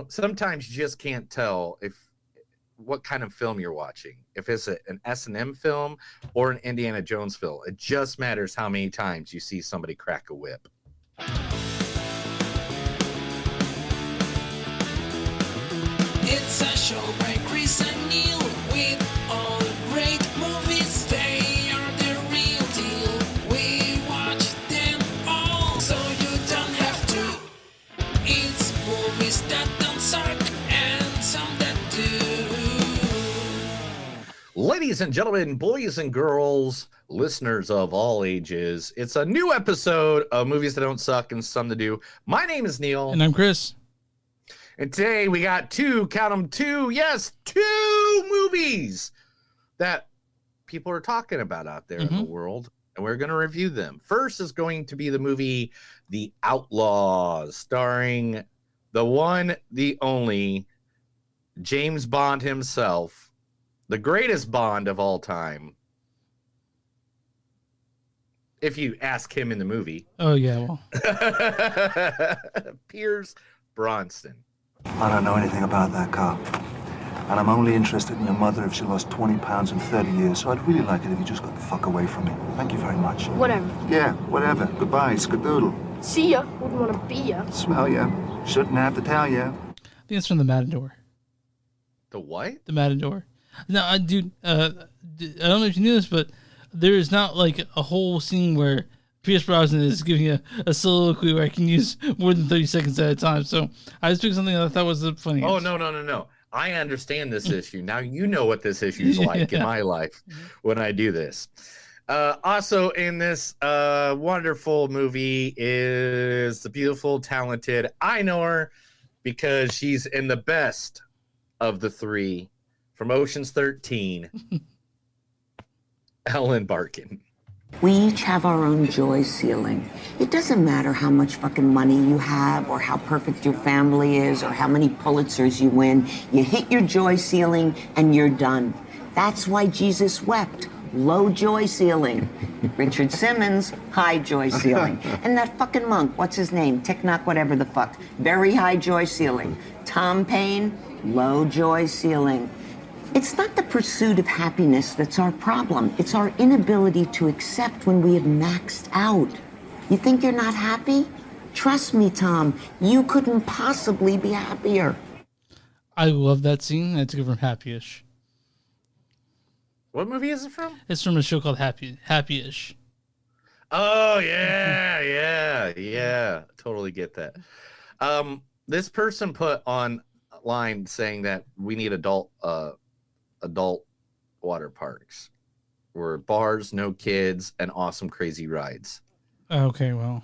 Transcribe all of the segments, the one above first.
Sometimes you just can't tell what kind of film you're watching. If it's an S&M film or an Indiana Jones film, it just matters how many times you see somebody crack a whip. It's a show by Chris and Neil with all great movies. They are the real deal. We watch them all, so you don't have to. It's movies that don't suck and some that do. Ladies and gentlemen, boys and girls, listeners of all ages, it's a new episode of Movies That Don't Suck and Some to Do. My name is Neil. And I'm Chris. And today we got two movies that people are talking about out there in the world, and we're going to review them. First is going to be the movie The Outlaws, starring the one, the only, James Bond himself, the greatest Bond of all time, if you ask him in the movie. Oh, yeah, well. Pierce Brosnan. I don't know anything about that car. And I'm only interested in your mother if she lost 20 pounds in 30 years, so I'd really like it if you just got the fuck away from me. Thank you very much. Whatever. Yeah, whatever. Goodbye, skadoodle. See ya. Wouldn't want to be ya. Smell ya. Shouldn't have to tell ya. I think it's from The Matador. The what? The Matador. No, dude, I don't know if you knew this, but there is not like a whole scene where Pierce Brosnan is giving a soliloquy where I can use more than 30 seconds at a time. So I just picked something that I thought was funny. Oh, no. I understand this issue. Now you know what this issue is like in my life when I do this. Also in this wonderful movie is the beautiful, talented, I know her because she's in the best of the three from Ocean's 13, Ellen Barkin. We each have our own joy ceiling. It doesn't matter how much fucking money you have or how perfect your family is or how many Pulitzers you win. You hit your joy ceiling and you're done. That's why Jesus wept. Low joy ceiling. Richard Simmons, high joy ceiling. And that fucking monk, what's his name? Thich Nhat, whatever the fuck. Very high joy ceiling. Tom Paine, low joy ceiling. It's not the pursuit of happiness that's our problem. It's our inability to accept when we have maxed out. You think you're not happy? Trust me, Tom, you couldn't possibly be happier. I love that scene. I took it from Happy-ish. What movie is it from? It's from a show called Happy-ish. Oh, yeah. Totally get that. This person put online saying that we need adult water parks where bars, no kids, and awesome crazy rides. Okay, well,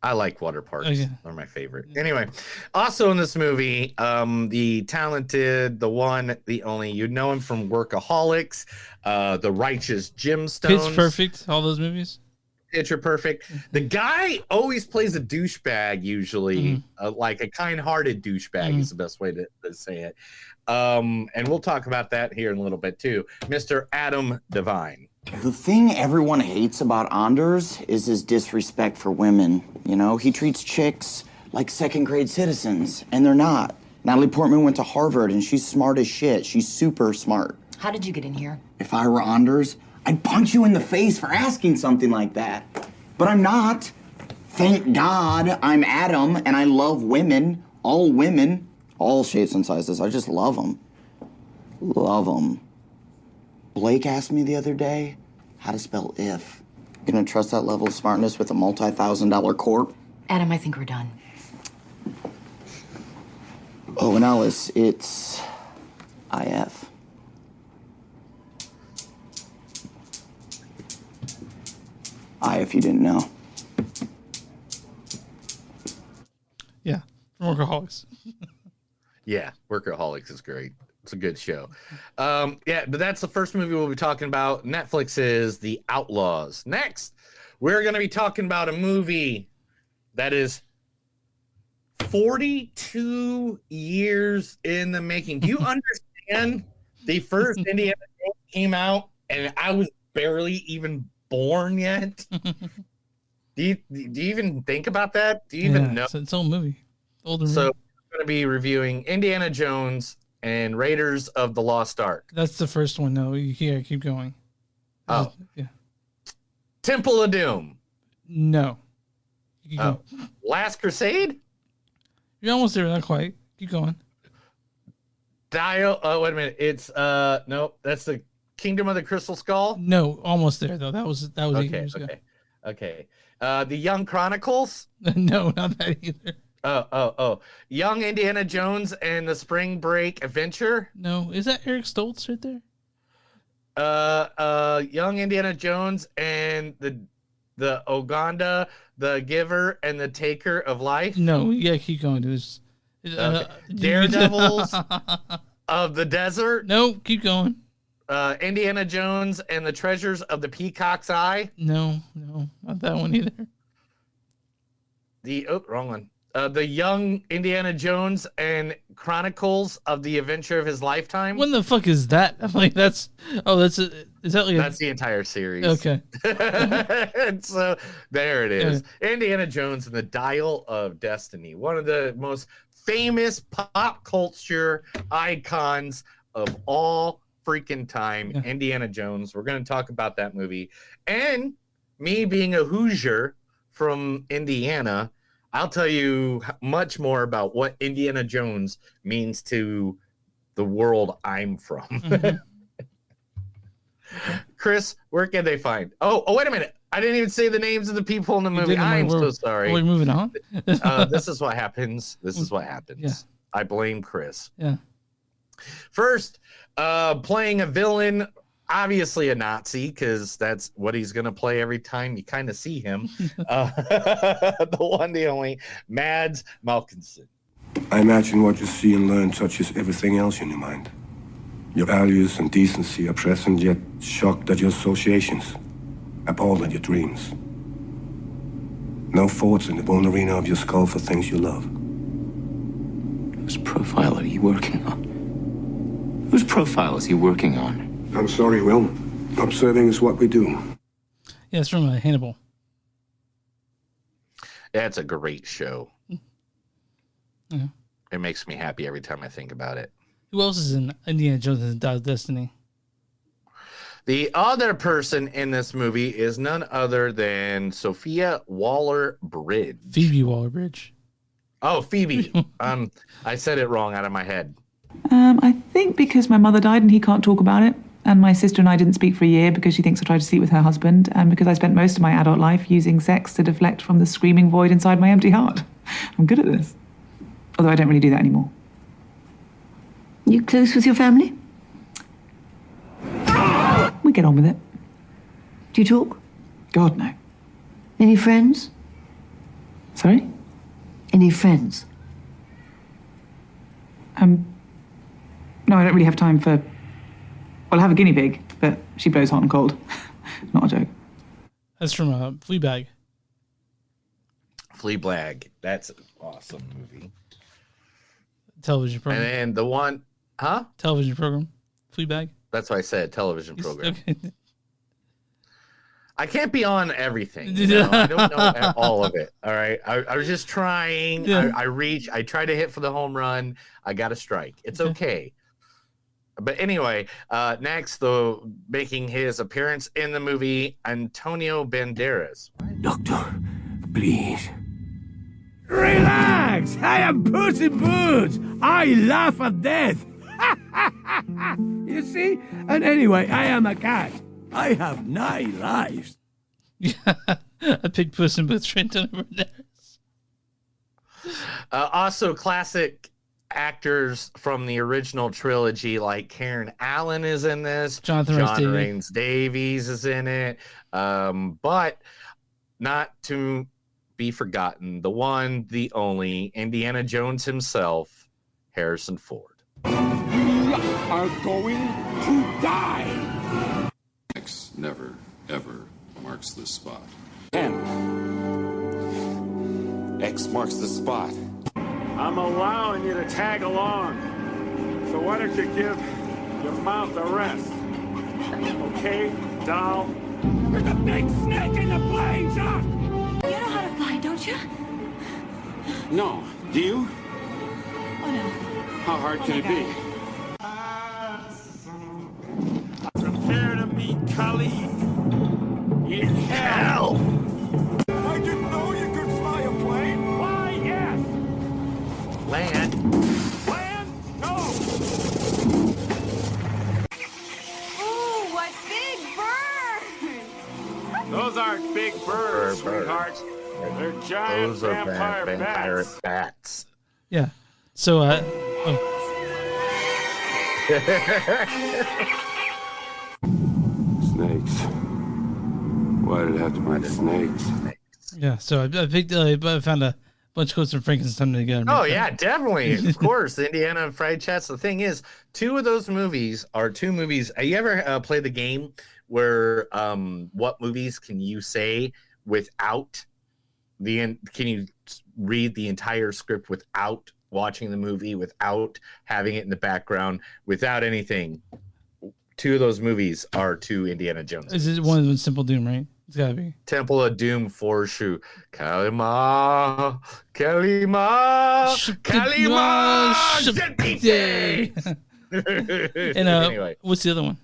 I like water parks. Okay. They're my favorite. Anyway, also in this movie, the talented, the one, the only, you know him from Workaholics, The Righteous Gemstones. Pitch Perfect, all those movies. Picture Perfect. The guy always plays a douchebag, usually, like a kind-hearted douchebag is the best way to say it. And we'll talk about that here in a little bit, too. Mr. Adam Devine. The thing everyone hates about Anders is his disrespect for women. You know, he treats chicks like second-grade citizens, and they're not. Natalie Portman went to Harvard, and she's smart as shit. She's super smart. How did you get in here? If I were Anders, I'd punch you in the face for asking something like that. But I'm not. Thank God I'm Adam, and I love women, all shapes and sizes. I just love them. Love them. Blake asked me the other day how to spell if. Gonna trust that level of smartness with a multi-$1,000 corp? Adam, I think we're done. Oh, and Alice, it's IF. If you didn't know. Yeah, from Workaholics. Yeah, Workaholics is great. It's a good show. Yeah, but that's the first movie we'll be talking about. Netflix is The Outlaws. Next, we're going to be talking about a movie that is 42 years in the making. Do you understand? The first Indiana Jones came out, and I was barely even born yet. Do you even think about that? Do you even know? It's its own movie. Older So movie. we're going to be reviewing Indiana Jones and Raiders of the Lost Ark. That's the first one. No, here, keep going. Oh. Yeah. Temple of Doom. No. Keep Oh. going. Last Crusade? You're almost there, not quite. Keep going. Oh, wait a minute. It's nope, that's the Kingdom of the Crystal Skull. No, almost there though. That was 8 years ago. Okay. The Young Chronicles. No, not that either. Oh. Young Indiana Jones and the Spring Break Adventure. No, is that Eric Stoltz right there? Young Indiana Jones and the Uganda, the Giver and the Taker of Life. No, yeah, keep going. Daredevils of the Desert. No, keep going. Indiana Jones and the Treasures of the Peacock's Eye. No, not that one either. Wrong one. The Young Indiana Jones and Chronicles of the Adventure of His Lifetime. When the fuck is that? I'm like, is that like That's the entire series. Okay. And so there it is. Yeah. Indiana Jones and the Dial of Destiny. One of the most famous pop culture icons of all freaking time. Yeah. Indiana Jones. We're going to talk about that movie. And me being a Hoosier from Indiana, I'll tell you much more about what Indiana Jones means to the world I'm from. Mm-hmm. Chris, where can they find? Oh, wait a minute. I didn't even say the names of the people in the movie. I'm so sorry. We're moving on. This is what happens. Yeah. I blame Chris. Yeah. First, playing a villain, obviously a Nazi, because that's what he's going to play every time you kind of see him. The one, the only, Mads Malkinson. I imagine what you see and learn touches everything else in your mind. Your values and decency are present, yet shocked at your associations, appalled at your dreams. No thoughts in the bone arena of your skull for things you love. Whose profile are you working on? Whose profile is he working on? I'm sorry, Will. Observing is what we do. Yeah, it's from Hannibal. Yeah, it's a great show. Yeah. It makes me happy every time I think about it. Who else is in Indiana Jones and the Dial of Destiny? The other person in this movie is none other than Sophia Waller-Bridge. Phoebe Waller-Bridge. Oh, Phoebe. I said it wrong out of my head. I think because my mother died and he can't talk about it, and my sister and I didn't speak for a year because she thinks I tried to sleep with her husband, and because I spent most of my adult life using sex to deflect from the screaming void inside my empty heart. I'm good at this. Although I don't really do that anymore. You close with your family? We get on with it. Do you talk? God, no. Any friends? Sorry? Any friends? No, I don't really have time for... Well, I have a guinea pig, but she blows hot and cold. Not a joke. That's from Fleabag. Fleabag. That's an awesome movie. Television program. And then the one... Huh? Television program. Fleabag. That's what I said, television program. Okay. I can't be on everything. You know? I don't know all of it. All right. I was just trying. Yeah. I tried to hit for the home run. I got a strike. It's okay. But anyway, next, though, making his appearance in the movie, Antonio Banderas. Doctor, please. Relax! I am Puss in Boots! I laugh at death! You see? And anyway, I am a cat. I have 9 lives. Yeah, I picked Puss in Boots right down over there. Also, classic actors from the original trilogy, like Karen Allen is in this. John Rhys Davies is in it. But not to be forgotten, the one, the only, Indiana Jones himself, Harrison Ford. We are going to die. X never, ever marks the spot. X marks the spot. I'm allowing you to tag along. So why don't you give your mouth a rest? Okay, doll? There's a big snake in the plane, Chuck! You know how to fly, don't you? No, Do you? Oh no. How hard Oh can my it be? Prepare to meet Khalid in hell. I didn't know you could fly a plane. Why, yes. Land. Land? No. Ooh, what big birds! Those aren't big birds, sweetheart. They're giant Those are vampire bats. bats. Yeah. So, Snakes. Why did it have to be snakes? yeah. So I picked. I found a bunch of quotes from Frankenstein together. Oh yeah, definitely. Of course, the Indiana Fried Chats. The thing is, two of those movies are two movies. You ever play the game where what movies can you say without can you read the entire script without watching the movie, without having it in the background, without anything? Two of those movies are two Indiana Jones. Is it one of Simple Doom, right? It's gotta be Temple of Doom for Shu. Kalima, Kalima, Kalima, And anyway, what's the other one?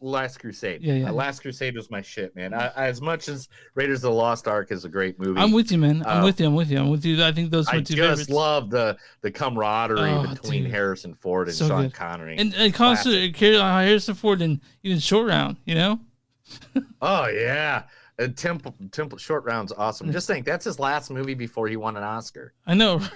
Last Crusade. Yeah. Last Crusade was my shit, man. As much as Raiders of the Lost Ark is a great movie, I'm with you, man. I'm with you. I think those were I two just favorites. love the camaraderie between dude. Harrison Ford and So Sean good. Connery. And constantly Harrison Ford and even Short Round, you know? Oh yeah. Temple Short Round's awesome. Just think, that's his last movie before he won an Oscar. I know. Isn't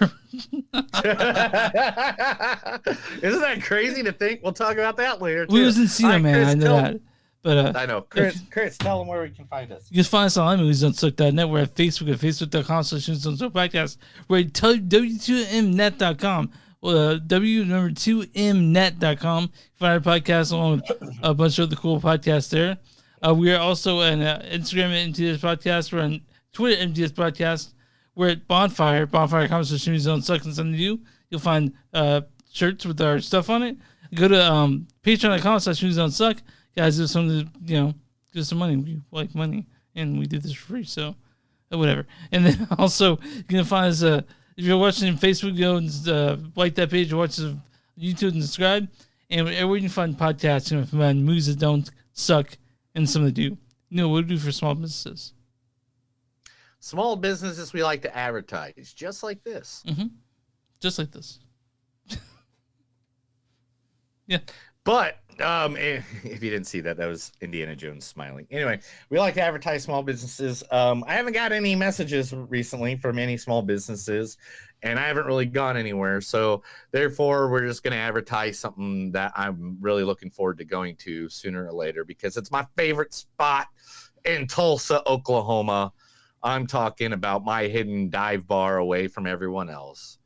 that crazy to think? We'll talk about that later. We too. was in Cena, man. Chris, I know that. But I know. Chris, tell them where we can find us. you can find us on iMovies.net. We're at Facebook at facebook.com/podcast. We're at w2mnet.com. W2mnet.com. Find our podcast along with a bunch of other cool podcasts there. We are also on Instagram at MTS Podcast. We're on Twitter at MTS Podcast. We're at Bonfire Conversation Zone Sucks and Something to Do. You'll find shirts with our stuff on it. Go to patreon.com/Suck. Guys, do something, give us some money. We like money, and we do this for free, so whatever. And then also, you can find us, if you're watching Facebook, go and like that page, watch the YouTube and subscribe. And everywhere you can find podcasts, you can find movies that don't suck and some that do. What do we do for small businesses? Small businesses we like to advertise, just like this. Mm-hmm. Just like this. Yeah. But if you didn't see that, that was Indiana Jones smiling. Anyway, we like to advertise small businesses. I haven't got any messages recently from any small businesses, and I haven't really gone anywhere. So therefore, we're just going to advertise something that I'm really looking forward to going to sooner or later, because it's my favorite spot in Tulsa, Oklahoma. I'm talking about my hidden dive bar away from everyone else.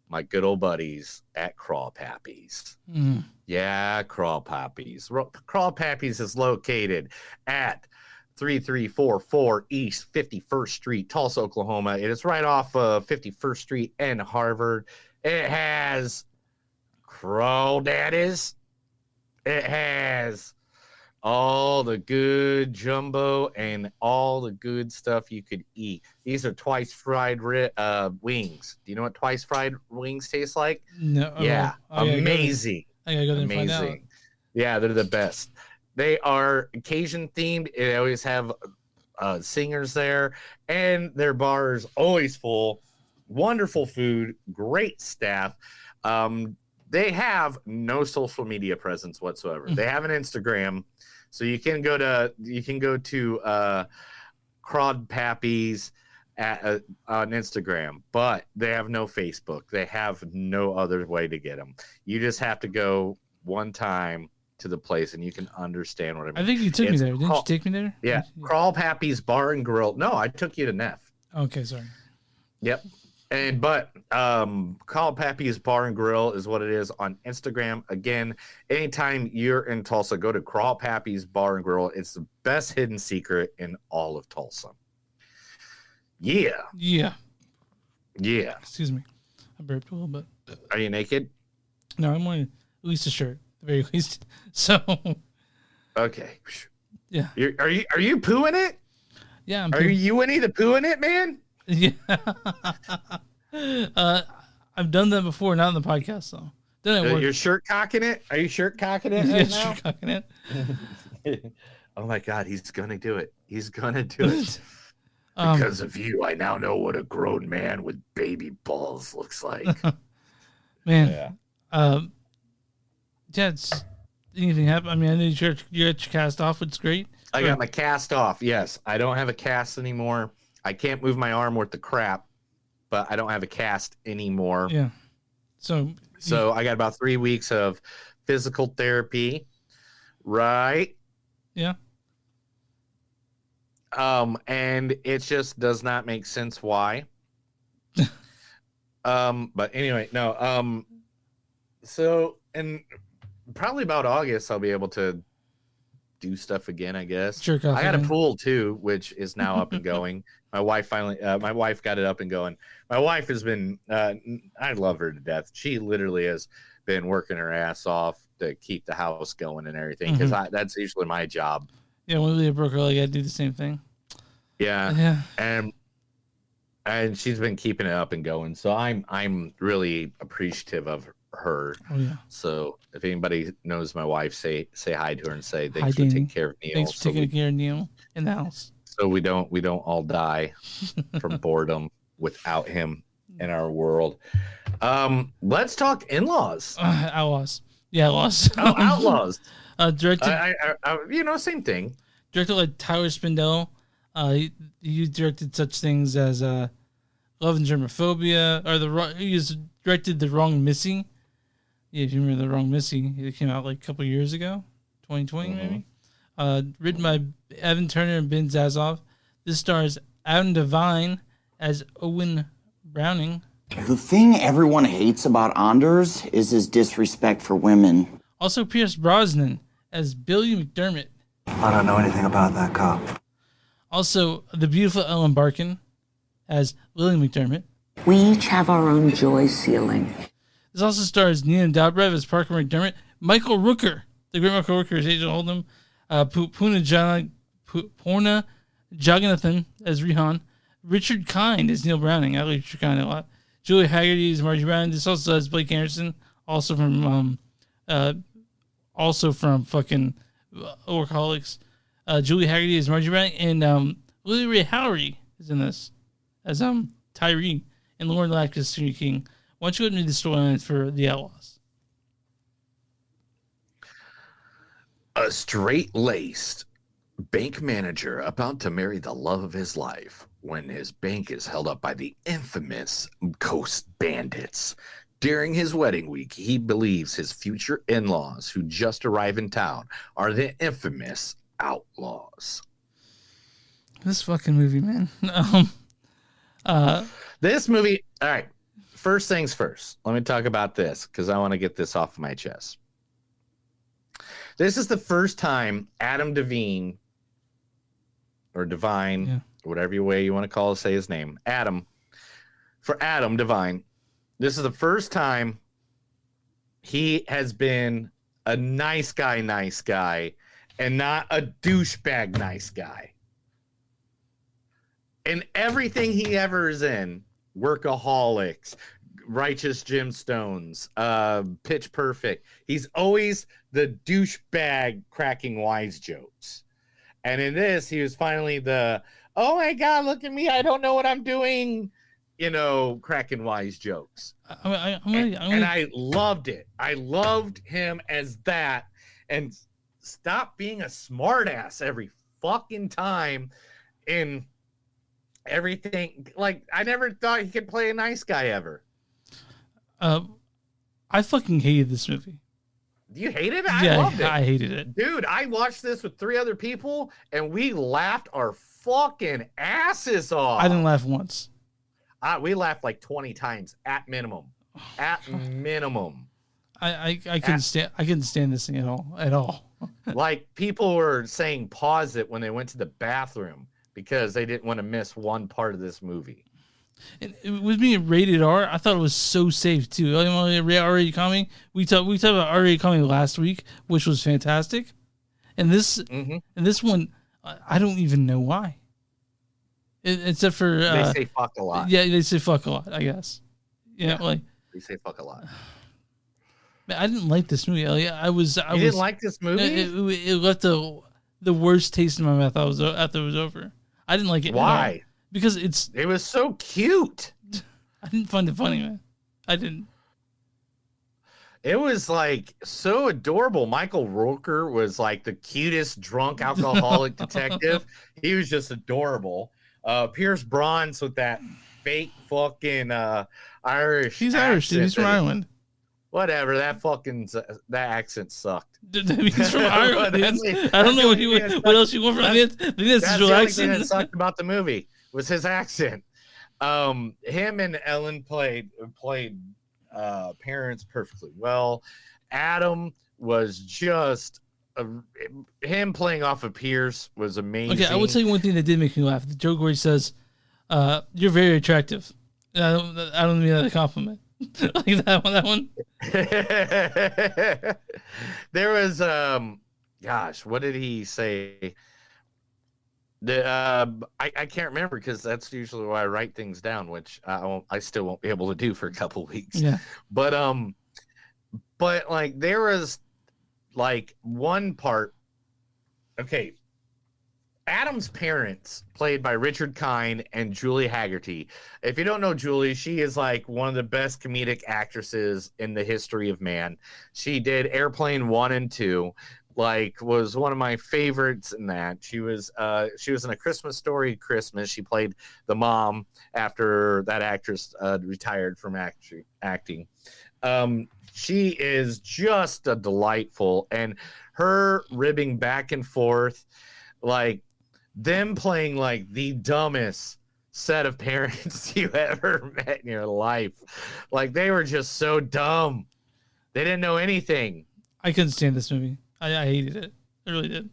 My good old buddies at Crawl Pappy's. Mm. Yeah, Crawl Pappy's. Crawl Pappy's is located at 3344 East 51st Street, Tulsa, Oklahoma. It is right off 51st Street and Harvard. It has crawdaddies. It has all the good jumbo and all the good stuff you could eat. These are twice fried wings. Do you know what twice fried wings taste like? No. Yeah, amazing. I gotta go there and find out. Amazing. Yeah, they're the best. They are Cajun themed. They always have singers there, and their bar is always full. Wonderful food, great staff. They have no social media presence whatsoever. They have an Instagram, so you can go to Crawd Pappy's on Instagram, but they have no Facebook. They have no other way to get them. You just have to go one time to the place, and you can understand what I mean. I think you took me there. Didn't you take me there? Yeah, Crawl Pappy's Bar and Grill. No, I took you to Neff. Okay, sorry. Yep. But Crawl Pappy's Bar and Grill is what it is on Instagram. Again, anytime you're in Tulsa, go to Crawl Pappy's Bar and Grill. It's the best hidden secret in all of Tulsa. Yeah. Yeah. Yeah. Excuse me. I burped a little bit. Are you naked? No, I'm wearing at least a shirt, at the very least. So. Okay. Yeah. Are you pooing it? Yeah. Are you Winnie the Pooh in it, man? Yeah. I've done that before, not in the podcast though. You're shirt cocking it? Are you shirt cocking it? Yeah, Right now? shirt cocking it. Oh my God, he's gonna do it. He's gonna do it. Um, Because of you, I now know what a grown man with baby balls looks like. Man. Yeah. Yeah, it's anything happen. I mean, I know you got your cast off, which is great. I got my cast off. Yes, I don't have a cast anymore. I can't move my arm worth the crap, but I don't have a cast anymore. Yeah. So I got about 3 weeks of physical therapy, right? Yeah. And it just does not make sense why. But anyway, no. So in probably about August, I'll be able to do stuff again, I guess. Jerk off I got a again. pool too, which is now up and going. My wife got it up and going. My wife has been, I love her to death. She literally has been working her ass off to keep the house going and everything, because that's usually my job. Yeah, when Leah broke her leg, I do the same thing. Yeah. And she's been keeping it up and going. So I'm really appreciative of her. Oh yeah. So if anybody knows my wife, say hi to her and say Hi, thanks for Danny. taking care of Neil. Thanks for taking care of Neil in the house. So we don't all die from boredom without him in our world. Let's talk in-laws. Outlaws. Yeah, Outlaws. Oh, Outlaws. Directed. Same thing. Directed by Tyler Spindel. He directed such things as Love and Germophobia, or he has directed The Wrong Missy. Yeah, if you remember The Wrong Missy, it came out like a couple years ago, 2020 maybe. Written by Evan Turner and Ben Zazove. This stars Adam Devine as Owen Browning. The thing everyone hates about Anders is his disrespect for women. Also Pierce Brosnan as Billy McDermott. I don't know anything about that cop. Also the beautiful Ellen Barkin as Lily McDermott. We each have our own joy ceiling. This also stars Nina Dobrev as Parker McDermott, Michael Rooker, the great Michael Rooker as Agent Oldham, Purna Jagannathan as Rihan, Richard Kind as Neil Browning. I like Richard Kind a lot. Julie Haggerty as Margie Brown. This also has Blake Anderson, also from fucking Workaholics. Julie Haggerty as Margie Brown, and Lily Ray Howery is in this as Tyree, and Lauren Lack as Senior King. Why don't you go into the storyline for the Outlaws? A straight-laced bank manager about to marry the love of his life when his bank is held up by the infamous Coast Bandits. During his wedding week, he believes his future in-laws who just arrived in town are the infamous Outlaws. This fucking movie, man. This movie, all right, first things first. Let me talk about this because I want to get this off my chest. This is the first time Adam Devine, or Devine, whatever way you want to say his name, Adam Devine, this is the first time he has been a nice guy, and not a douchebag nice guy. And everything he ever is in, Workaholics, Righteous Gemstones, Pitch Perfect, he's always the douchebag cracking wise jokes. And in this, he was finally the, oh my God, look at me, I don't know what I'm doing, cracking wise jokes. And I loved it. I loved him as that. And stop being a smartass every fucking time in everything. Like, I never thought he could play a nice guy ever. I fucking hated this movie. You hated it? Yeah, I loved it. I hated it. Dude, I watched this with 3 other people, and we laughed our fucking asses off. I didn't laugh once. We laughed like 20 times at minimum. At minimum. I couldn't stand this thing at all. Like, people were saying pause it when they went to the bathroom because they didn't want to miss one part of this movie. And with being rated R, I thought it was so safe too. R-rated comedy. We talked about R-rated comedy last week, which was fantastic. And this one, I don't even know why. Except for they say fuck a lot. Yeah, they say fuck a lot. I guess. Yeah, like they say fuck a lot. Man, I didn't like this movie, Elliot. You didn't like this movie? It left the worst taste in my mouth. After it was over. I didn't like it. Why? Because it was so cute. I didn't find it funny, man. I didn't. It was like so adorable. Michael Rooker was like the cutest drunk alcoholic detective. He was just adorable. Pierce Brosnan with that fake fucking Irish. He's Irish, dude. He's from Ireland. Whatever. That accent sucked. He's from Ireland. I don't know what else you want from him. That's the only thing that sucked about the movie was his accent. Him and Ellen played parents perfectly well. Adam was just him playing off of Pierce was amazing. Okay, I will tell you one thing that did make me laugh. The joke where he says, "You're very attractive." I don't mean that a compliment. Like that one. There was gosh, what did he say? I can't remember because that's usually why I write things down, which I still won't be able to do for a couple weeks. Yeah. But like there was like one part. Okay. Adam's parents, played by Richard Kind and Julie Haggerty. If you don't know Julie, she is like one of the best comedic actresses in the history of man. She did Airplane 1 and 2. Like was one of my favorites in that. She was in A Christmas Story Christmas. She played the mom after that actress retired from acting. She is just a delightful, and her ribbing back and forth, like them playing like the dumbest set of parents you ever met in your life. Like they were just so dumb. They didn't know anything. I couldn't stand this movie. I hated it. I really did.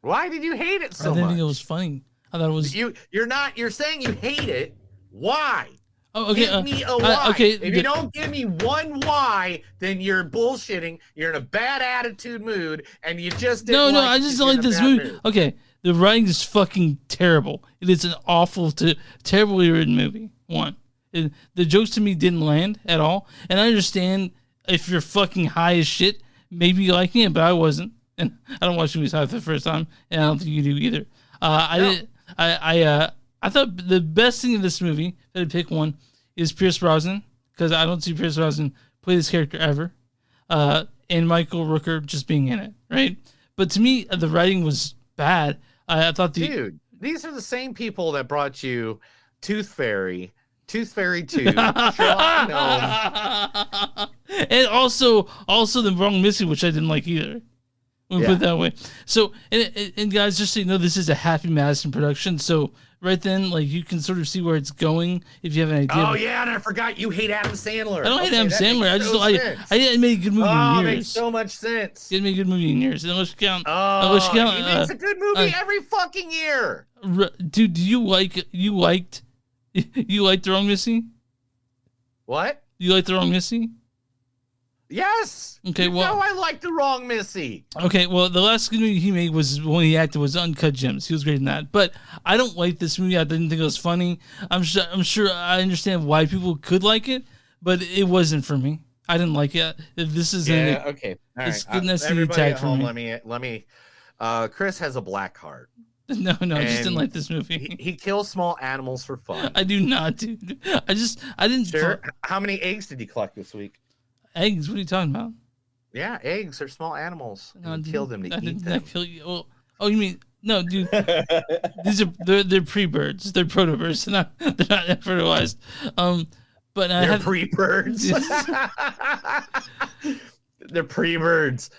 Why did you hate it so much? I didn't think it was funny. I thought it was. You're saying you hate it. Why? Oh, okay. Give me a why. Okay. If you don't give me one why, then you're bullshitting. You're in a bad attitude mood, and you just didn't No. I just don't like this movie. Mood. Okay, the writing is fucking terrible. It is an awful, terribly written movie. The jokes to me didn't land at all, and I understand if you're fucking high as shit, maybe you liking it, but I wasn't, and I don't watch movies high for the first time, and I don't think you do either. I thought the best thing in this movie, if I had to pick one, is Pierce Brosnan, because I don't see Pierce Brosnan play this character ever, and Michael Rooker just being in it, right? But to me, the writing was bad. I thought Dude, these are the same people that brought you Tooth Fairy 2, Sherlock Gnome. And also the Wrong Missy, which I didn't like either. We'll put it that way. So, and guys, just so you know, this is a Happy Madison production. So right then, like, you can sort of see where it's going if you have an idea. Oh yeah, and I forgot you hate Adam Sandler. I don't hate Adam Sandler. I just I didn't make a good movie in years. It makes so much sense. Didn't make a good movie in years. Unless you count. He makes a good movie every fucking year. Dude, do you liked The Wrong Missy? What? You liked The Wrong Missy? Yes. Okay. Well, I like The Wrong Missy. Okay. Well, the last movie he made was when he acted was Uncut Gems. He was great in that. But I don't like this movie. I didn't think it was funny. I'm sure I understand why people could like it, but it wasn't for me. I didn't like it. This is okay. All right. It's good enough to everybody tag at for home, me. let me. Chris has a black heart. No, I just didn't like this movie. He kills small animals for fun. I do not, dude. I didn't. Sure. How many eggs did you collect this week? Eggs? What are you talking about? Yeah, eggs are small animals. You kill them to eat them. Not kill you. Oh, you mean no, dude? They're pre-birds. They're proto-birds. They're not fertilized. But they're pre-birds. They're pre-birds.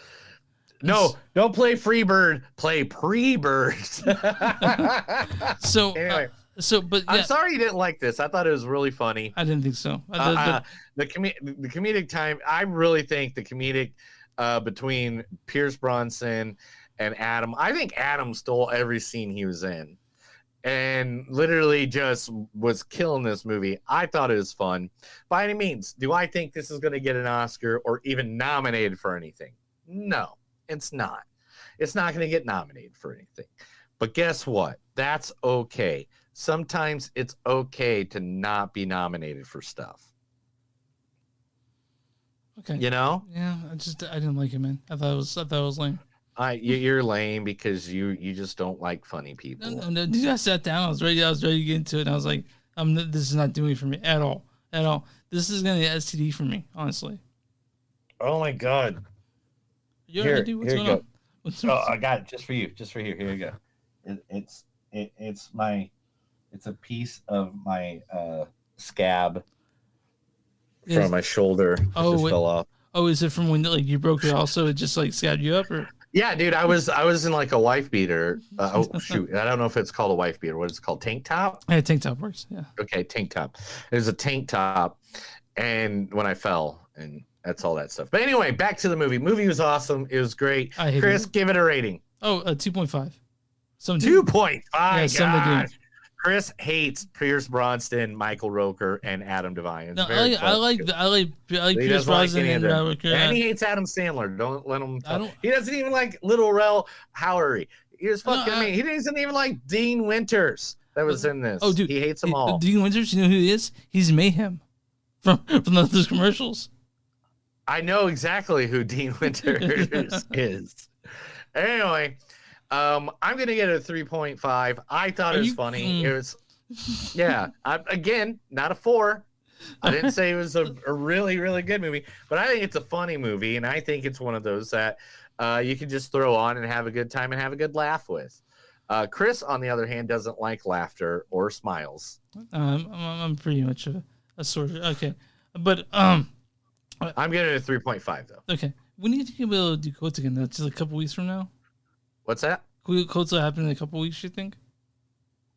No, don't play Freebird. Play Pre-Birds. So anyway, but I'm sorry you didn't like this. I thought it was really funny. I didn't think so. The comedic time. I really think the comedic between Pierce Brosnan and Adam. I think Adam stole every scene he was in, and literally just was killing this movie. I thought it was fun. By any means, do I think this is going to get an Oscar or even nominated for anything? No. It's not. It's not going to get nominated for anything. But guess what? That's okay. sometimes it's okay to not be nominated for stuff. Okay. You know? Yeah, I didn't like it, man. I thought it was lame. You're lame because you just don't like funny people. No, dude, I sat down. I was ready to get into it, and I was like, this is not doing it for me at all. This is gonna be STD for me, honestly. Oh my god. What's going on? I got it just for you. Here you go. It's a piece of my scab from my shoulder. It just fell off. Oh, is it from when you broke it? Also, it just scabbed you up, or? Yeah, dude, I was in like a wife beater. Shoot, I don't know if it's called a wife beater. What is it called? Tank top? Yeah, tank top works. Yeah. Okay, tank top. It was a tank top, and when I fell, and that's all that stuff. But anyway, back to the movie. Movie was awesome. It was great. Chris, give it a rating. Oh, 2.5. 2.5. Yeah, gosh. Chris hates Pierce Brosnan, Michael Roker, and Adam Devine. No, I like Pierce Brosnan and Roker. And he hates Adam Sandler. Don't let him. He doesn't even like Little Rel Howery. He was fucking He doesn't even like Dean Winters that was in this. Oh, dude, he hates them all. Dean Winters, you know who he is? He's Mayhem from those commercials. I know exactly who Dean Winters is. Anyway. I'm gonna get a 3.5. I thought it was funny. It was, yeah. Again, not a 4. I didn't say it was a really, really good movie, but I think it's a funny movie, and I think it's one of those that you can just throw on and have a good time and have a good laugh with. Chris, on the other hand, doesn't like laughter or smiles. I'm pretty much a sort of okay, but I'm giving it a 3.5 though. Okay, when do you think you'll be able to do quotes again? That's just a couple weeks from now. What's that? Quotes will happen in a couple weeks, you think?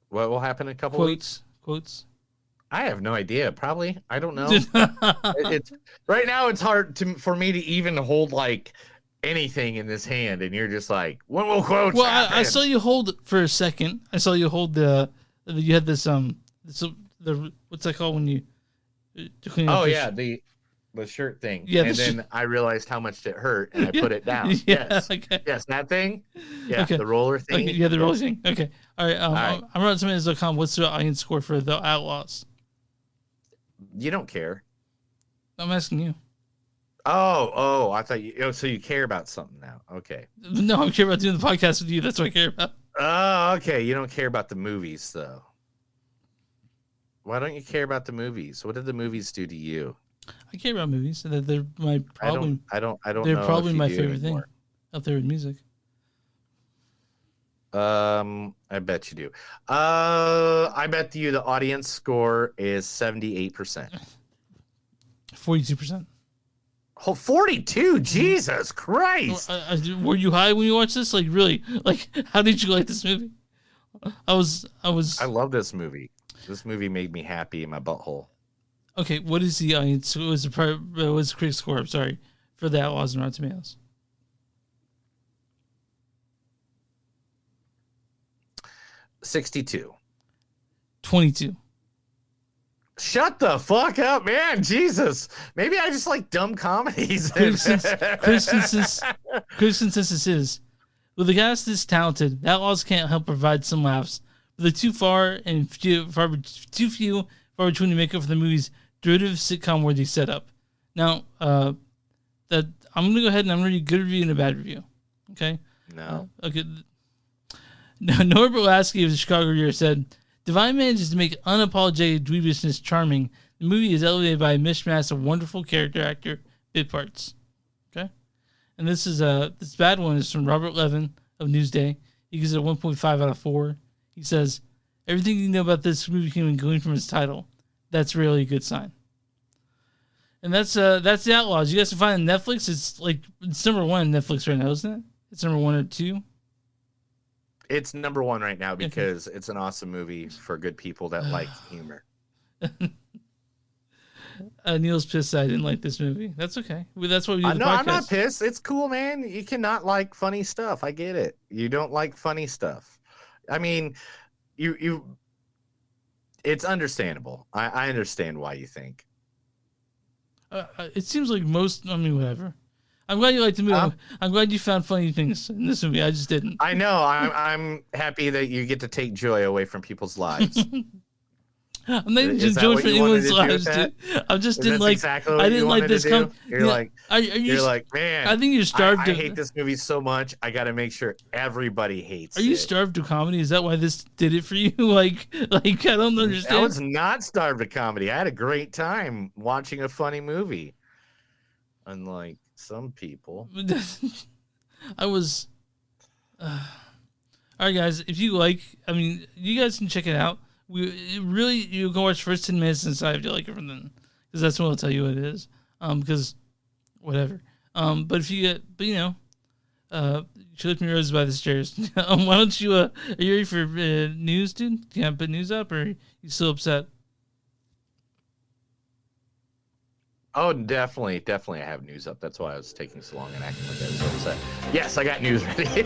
What will happen in a couple weeks? Quotes. I have no idea. Probably. I don't know. It's right now. It's hard for me to even hold like anything in this hand, and you're just like, when will quotes? Well, happen? I saw you hold it for a second. I saw you hold you had this the what's that called when you? Oh yeah, the shirt thing. Yeah, and then I realized how much it hurt, and I put it down. Yeah, yes, okay. Yes, that thing. Yeah, okay. The roller thing. Okay, yeah, the roller thing. Okay, all right. I'm on tomatoes.com. What's the audience score for The Outlaws? You don't care. I'm asking you. Oh, I thought you. Oh, so you care about something now? Okay. No, I care about doing the podcast with you. That's what I care about. Oh, okay. You don't care about the movies, though. Why don't you care about the movies? What did the movies do to you? I care about movies. They're my probably. I don't. They're know probably if my you do favorite anymore. thing out there with music. I bet you do. I bet you the audience score is 78%. 42%. Oh, 42. Jesus Christ. Were you high when you watched this? Like, really? Like, how did you like this movie? I love this movie. This movie made me happy in my butthole. Okay, what is the audience? What was the critic score? I'm sorry, for The Outlaws and Rotten Tomatoes. 62. 22. Shut the fuck up, man. Jesus. Maybe I just like dumb comedies. Chris consensus is, with the guys this talented, The Outlaws can't help provide some laughs, but they're too far few between to make up for the movie's derivative sitcom-worthy setup. Now, that I'm going to go ahead and I'm going to read a good review and a bad review. Okay? No. Okay. Norbert Lasky of the Chicago Reader said, Devine manages to make unapologetic dweebishness charming. The movie is elevated by a mishmash of wonderful character actor bit parts. Okay? And this bad one is from Robert Levin of Newsday. He gives it a 1.5 out of 4. He says, everything you know about this movie can be gleaned from its title. That's really a good sign. And that's The Outlaws. You guys can find it on Netflix. It's number 1 on Netflix right now, isn't it? It's number 1 or 2. It's number 1 right now because it's an awesome movie for good people that like humor. Neil's pissed that I didn't like this movie. That's okay. That's what we do. No, I'm not pissed. It's cool, man. You cannot like funny stuff. I get it. You don't like funny stuff. I mean, it's understandable. I understand why you think. It seems like whatever. I'm glad you liked the movie. I'm glad you found funny things in this movie. I just didn't. I know. I'm happy that you get to take joy away from people's lives. I'm not even joy for anyone's lives, dude. I just didn't like. Exactly I didn't like this. You're like, you're like, man. I think you're starved. I hate this movie so much. I got to make sure everybody hates it. Are you starved to comedy? Is that why this did it for you? like I don't understand. I was not starved to comedy. I had a great time watching a funny movie. Unlike some people. I was. All right, guys. If you like, I mean, you guys can check it out. You can watch first 10 minutes and decide if you like it from then, because that's when I'll tell you what it is. Because whatever. But if you get, you should lift me roses by the stairs. Why don't you? Are you ready for news, dude? Can I put news up, or are you still upset? Oh, definitely. I have news up. That's why I was taking so long and acting like I was so upset. Yes, I got news ready.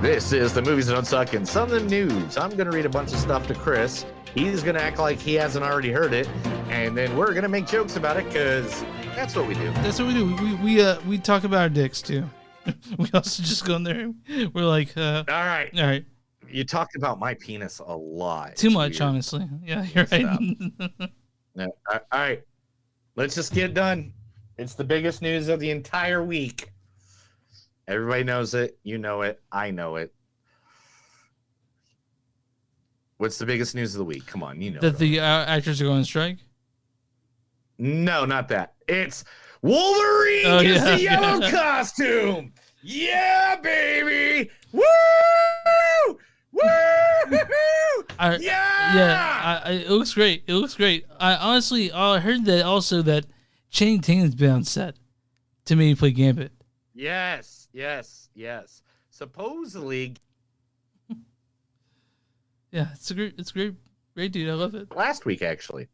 This is the Movies That Don't Suck and some of the news. I'm going to read a bunch of stuff to Chris. He's going to act like he hasn't already heard it, and then we're going to make jokes about it, because that's what we do. That's what we do. We talk about our dicks, too. We also just go in there. We're like, all right. You talked about my penis a lot. Too much, honestly. Yeah, you're right. No, all right. Let's just get it done. It's the biggest news of the entire week. Everybody knows it. You know it. I know it. What's the biggest news of the week? Come on, you know that the actors are going on strike. No, not that. It's Wolverine gets the yellow costume. Yeah, baby. Woo! Woo! It looks great. I honestly, I heard that also that Channing Tatum's been on set to maybe play Gambit. Yes. Supposedly. Yeah, it's great, dude. I love it. Last week, actually.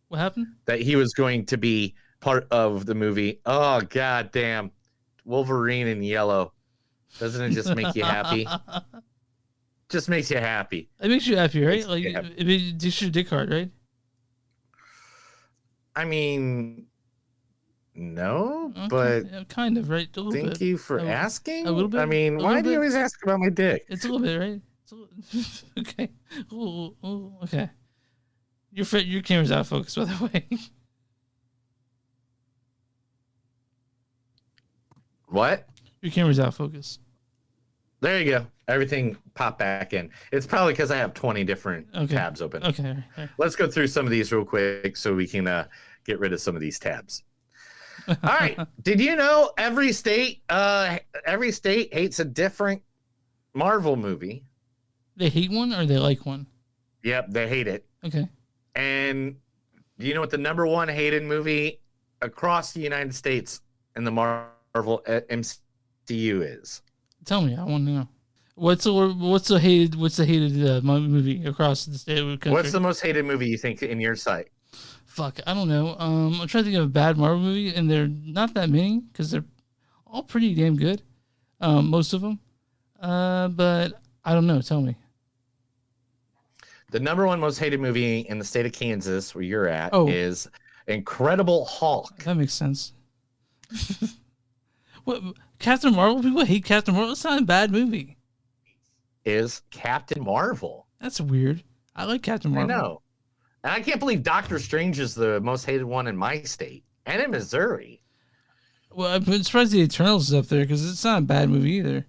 What happened? That he was going to be part of the movie. Oh, goddamn. Wolverine in yellow. Doesn't it just make you happy? Just makes you happy. It makes you happy, right? Like, it makes your dick hard, right? I mean, no, but yeah, kind of, right? Thank you for asking. A little bit. I mean, why do you always ask about my dick? It's a little bit, right? Okay. Ooh, okay. Your camera's out of focus, by the way. What? Your camera's out of focus. There you go. Everything popped back in. It's probably because I have 20 different tabs open. Okay. Right. Let's go through some of these real quick so we can get rid of some of these tabs. All right. Did you know every state hates a different Marvel movie? They hate one or they like one? Yep, they hate it. Okay. And do you know what the number one hated movie across the United States in the Marvel MCU is? Tell me, I want to know. What's the hated movie across the state of the country? What's the most hated movie you think in your sight? Fuck, I don't know. I'm trying to think of a bad Marvel movie, and they're not that many because they're all pretty damn good, most of them. But I don't know. Tell me. The number one most hated movie in the state of Kansas, where you're at, is Incredible Hulk. That makes sense. What? Captain Marvel? People hate Captain Marvel. It's not a bad movie. Is Captain Marvel? That's weird. I like Captain Marvel. I know. And I can't believe Doctor Strange is the most hated one in my state and in Missouri. Well, I'm surprised the Eternals is up there because it's not a bad movie either.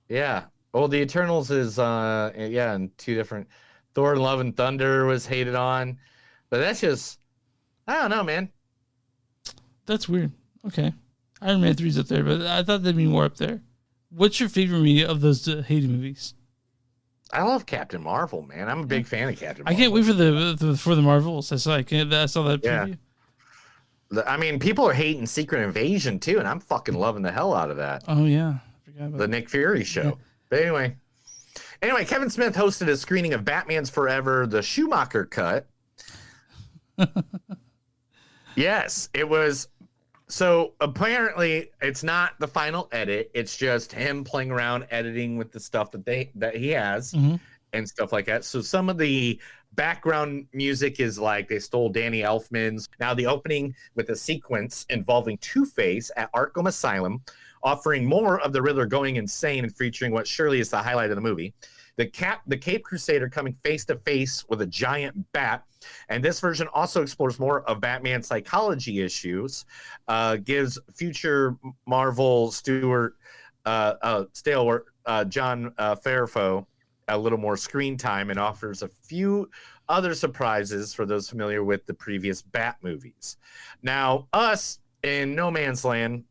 Yeah. Well, the Eternals is in two different. Thor: Love and Thunder was hated on, but that's just, I don't know, man. That's weird. Okay. Iron Man 3's up there, but I thought there'd be more up there. What's your favorite movie of those hated movies? I love Captain Marvel, man. I'm a big fan of Captain Marvel. I can't wait for the Marvels. I saw that preview. I mean, people are hating Secret Invasion too, and I'm fucking loving the hell out of that. Oh yeah, I forgot about the Nick Fury show. Yeah. But anyway, Kevin Smith hosted a screening of Batman's Forever: The Schumacher Cut. Yes, it was. So apparently it's not the final edit. It's just him playing around editing with the stuff that he has and stuff like that. So some of the background music is like they stole Danny Elfman's. Now the opening with a sequence involving Two-Face at Arkham Asylum, offering more of the Riddler going insane and featuring what surely is the highlight of the movie. The Cape Crusader coming face to face with a giant bat. And this version also explores more of Batman's psychology issues, gives future Marvel stalwart John Farfo a little more screen time, and offers a few other surprises for those familiar with the previous Bat movies. Now, us in No Man's Land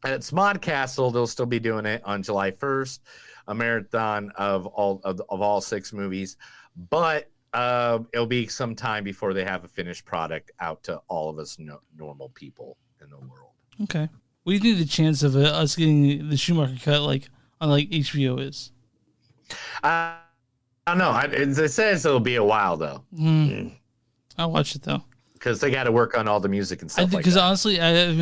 at Smod Castle, they'll still be doing it on July 1st, a marathon of all 6 movies, but it'll be some time before they have a finished product out to all of us normal people in the world. Okay. We need a chance of us getting the Schumacher cut like on like HBO is. I don't know. It says it'll be a while though. I'll watch it though. Because they got to work on all the music and stuff. Because honestly, I think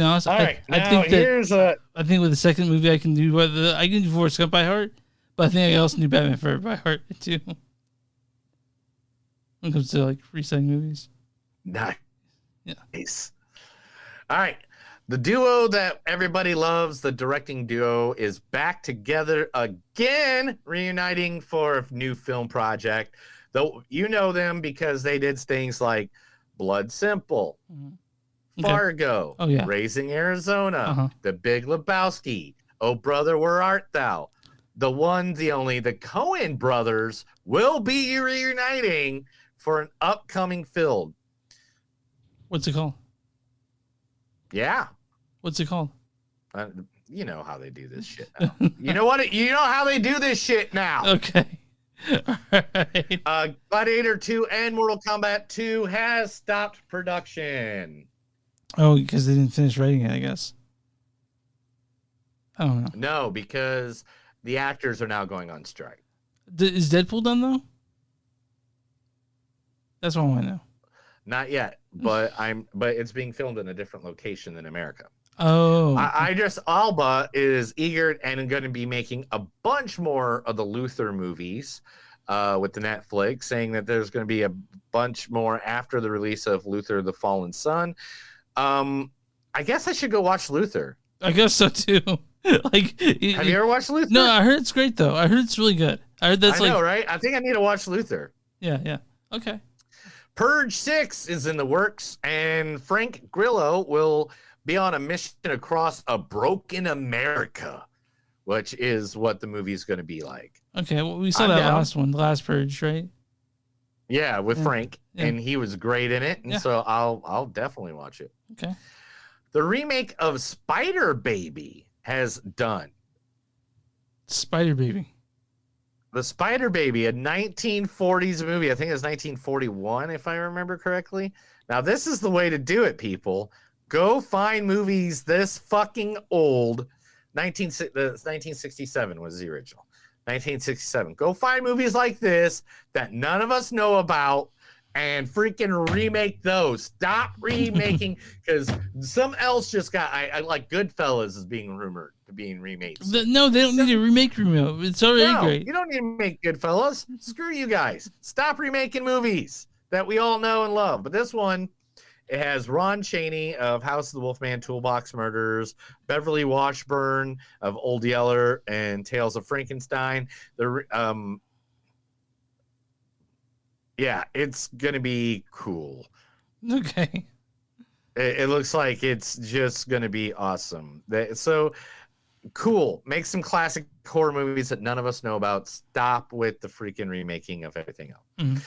with the second movie I can do I can do Forrest Gump by heart, but I think I also do Batman Forever by heart too. When it comes to like reselling movies. Nice. Yeah. Nice. All right. The duo that everybody loves, the directing duo, is back together again, reuniting for a new film project. Though you know them because they did things like Blood Simple, Fargo, Raising Arizona, The Big Lebowski, Oh Brother, Where Art Thou? The one, the only, the Coen brothers will be reuniting for an upcoming film. What's it called? Yeah. What's it called? You know how they do this shit now. You know what? You know how they do this shit now. Okay. All right. Gladiator 2 and Mortal Kombat 2 has stopped production. Oh, because they didn't finish writing it, I guess. I don't know. No, because the actors are now going on strike. Is Deadpool done, though? That's what I want to know. Not yet, but it's being filmed in a different location than America. Oh, Alba is eager and going to be making a bunch more of the Luther movies with the Netflix, saying that there's going to be a bunch more after the release of Luther: The Fallen Son. I guess I should go watch Luther. I guess so too. Have you ever watched Luther? No, I heard it's great though. I heard it's really good. I heard that's right? I think I need to watch Luther. Yeah. Okay. Purge 6 is in the works, and Frank Grillo will be on a mission across a broken America, which is what the movie is going to be like. Okay, well, we saw that last one, the last Purge, right? Yeah, with Frank, and he was great in it, and so I'll definitely watch it. Okay. The remake of Spider Baby has done. Spider Baby. The Spider Baby, a 1940s movie. I think it was 1941, if I remember correctly. Now, this is the way to do it, people. Go find movies this fucking old. 1967 was the original. 1967. Go find movies like this that none of us know about and freaking remake those. Stop remaking, because some else just got. I like Goodfellas is being rumored to being remade. No, they don't need to remake. It's already great. You don't need to make Goodfellas. Screw you guys. Stop remaking movies that we all know and love. But this one, it has Ron Chaney of House of the Wolfman, Toolbox Murders, Beverly Washburn of Old Yeller and Tales of Frankenstein. Yeah, it's going to be cool. Okay. It looks like it's just going to be awesome. So cool. Make some classic horror movies that none of us know about. Stop with the freaking remaking of everything else.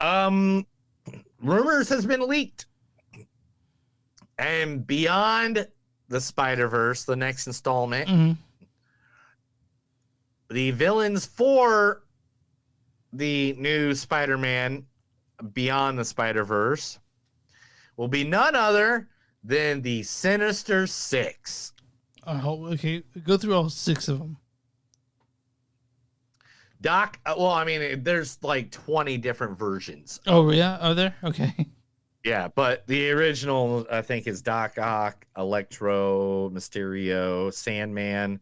Mm-hmm. Rumors has been leaked. And Beyond the Spider-Verse, the next installment, the villains for the new Spider-Man Beyond the Spider-Verse will be none other than the Sinister Six. Okay, go through all 6 of them. Doc, well, I mean, there's like 20 different versions. Oh, yeah? Are there? Okay. Yeah, but the original, I think, is Doc Ock, Electro, Mysterio, Sandman,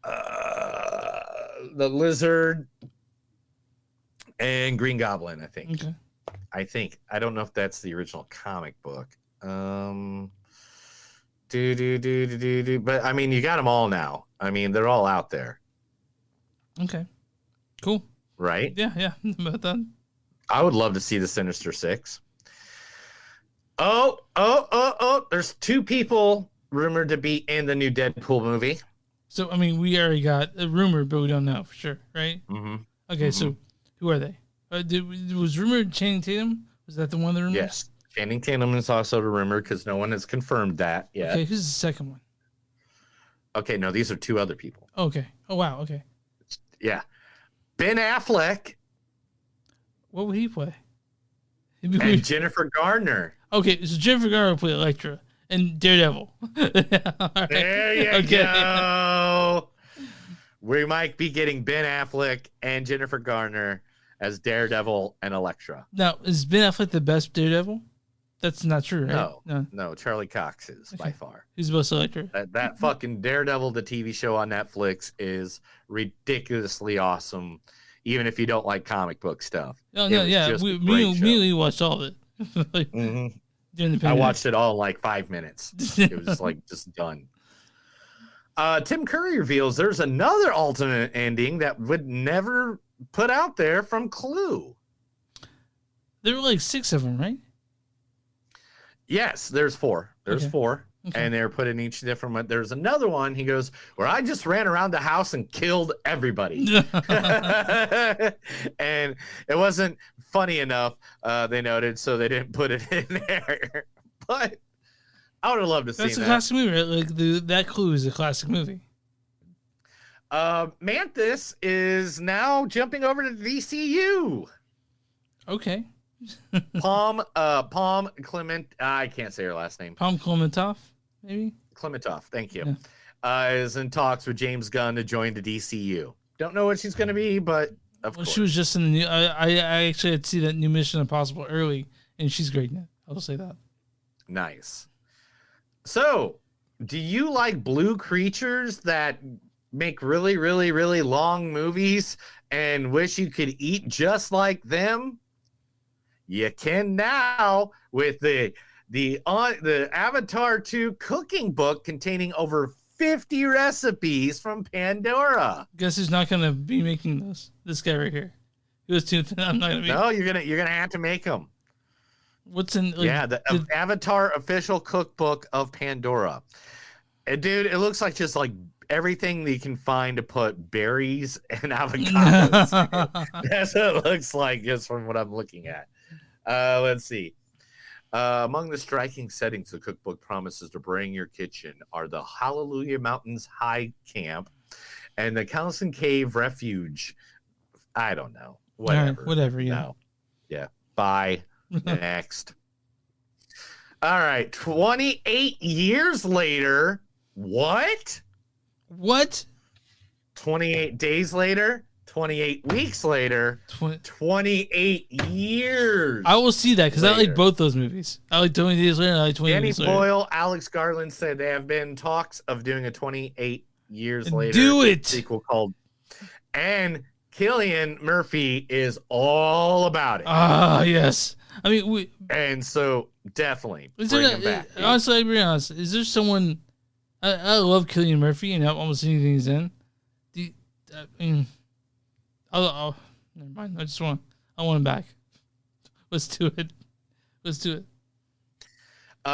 the Lizard, And Green Goblin, I think. Okay. I don't know if that's the original comic book. But I mean, you got them all now. I mean, they're all out there. Okay. Cool. Right? Yeah. About that. I would love to see the Sinister Six. Oh. There's 2 people rumored to be in the new Deadpool movie. So, I mean, we already got a rumor, but we don't know for sure, right? Mm-hmm. Okay, so who are they? Was rumored Channing Tatum? Was that the one of the rumors? Yes. Channing Tatum is also the rumor because no one has confirmed that yet. Okay, who's the second one? Okay, no, these are 2 other people. Okay. Oh, wow. Okay. Yeah. Ben Affleck. What would he play? And Jennifer Garner. Okay, so Jennifer Garner will play Elektra and Daredevil. Right. There you go. We might be getting Ben Affleck and Jennifer Garner as Daredevil and Elektra. Now, is Ben Affleck the best Daredevil? That's not true, right? No. Charlie Cox is by far. Who's the best Elektra? That fucking Daredevil, the TV show on Netflix, is ridiculously awesome. Even if you don't like comic book stuff. Oh, yeah. We watched all of it. During the I pandemic. watched it all in like 5 minutes. It was like just done. Tim Curry reveals there's another alternate ending that would never put out there from Clue. There were like 6 of them, right? Yes, there's 4. There's 4. Okay. And they're put in each different one. There's another one, he goes, where I just ran around the house and killed everybody. And it wasn't funny enough, they noted, so they didn't put it in there. But I would have loved to see that. That's a classic movie, right? Like that Clue is a classic movie. Mantis is now jumping over to DCU. Okay. Palm Clement, I can't say her last name. Palm Clementoff, maybe? Clementoff, thank you. Yeah. Is in talks with James Gunn to join the DCU. Don't know what she's going to be, but of course. She was just in the new, I actually had to see that new Mission Impossible early, and she's great in it. I'll say that. Nice. So, do you like blue creatures that make really, really, really long movies and wish you could eat just like them? You can now with the Avatar 2 cooking book containing over 50 recipes from Pandora. Guess who's not going to be making this? This guy right here. He was too thin. I'm not going to be. No, you're gonna have to make them. What's in? Like, the Avatar official cookbook of Pandora. And dude, it looks like just like everything that you can find to put berries and avocados. That's what it looks like just from what I'm looking at. Let's see. Among the striking settings the cookbook promises to bring your kitchen are the Hallelujah Mountains High Camp and the Callison Cave Refuge. I don't know. Whatever. Right, whatever, yeah. No. Yeah. Bye. Next. All right. 28 years later. What? 28 days later. 28 weeks later, 28 years. I will see that because I like both those movies. I like 20 Days Later. I like 20 Danny Days Later. Boyle, Alex Garland said they have been talks of doing a 28 years later sequel called. And Cillian Murphy is all about it. Ah, yes. I mean, and so definitely bring him back. Honestly, I'll be honest. Is there someone? I love Cillian Murphy and almost anything he's in. I mean. Oh, never mind. I want him back. Let's do it.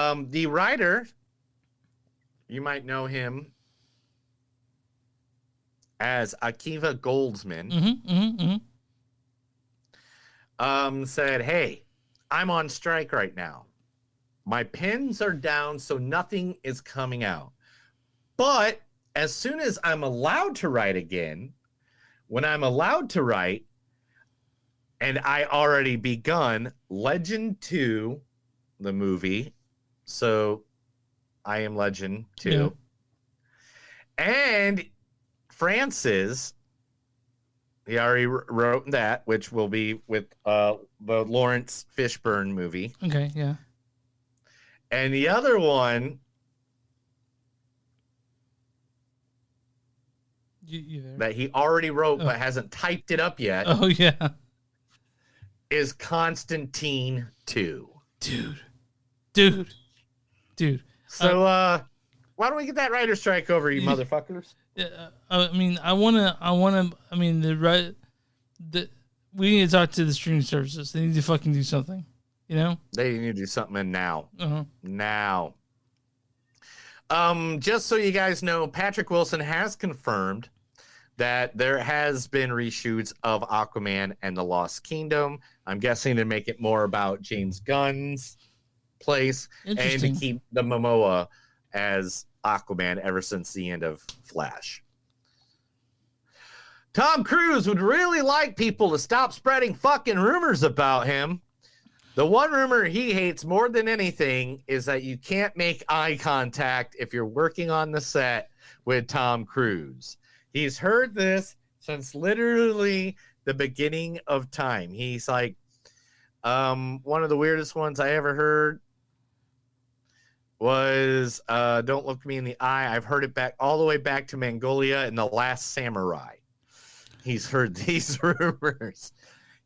The writer, you might know him as Akiva Goldsman. Said, "Hey, I'm on strike right now. My pens are down, so nothing is coming out. But as soon as I'm allowed to write again." When I'm allowed to write, and I already begun Legend 2, the movie, so I Am Legend 2, and Francis, he already wrote that, which will be with the Lawrence Fishburne movie. Okay, yeah. And the other one... that he already wrote but hasn't typed it up yet. Oh, yeah. is Constantine 2. Dude. So, why don't we get that writer strike over, you motherfuckers? I mean, we need to talk to the streaming services. They need to fucking do something, you know? They need to do something now. Uh-huh. Now. Just so you guys know, Patrick Wilson has confirmed that there has been reshoots of Aquaman and the Lost Kingdom. I'm guessing to make it more about James Gunn's place and to keep the Momoa as Aquaman ever since the end of Flash. Tom Cruise would really like people to stop spreading fucking rumors about him. The one rumor he hates more than anything is that you can't make eye contact if you're working on the set with Tom Cruise. He's heard this since literally the beginning of time. He's like, one of the weirdest ones I ever heard was don't look me in the eye. I've heard it back all the way back to Mongolia and The Last Samurai. He's heard these rumors.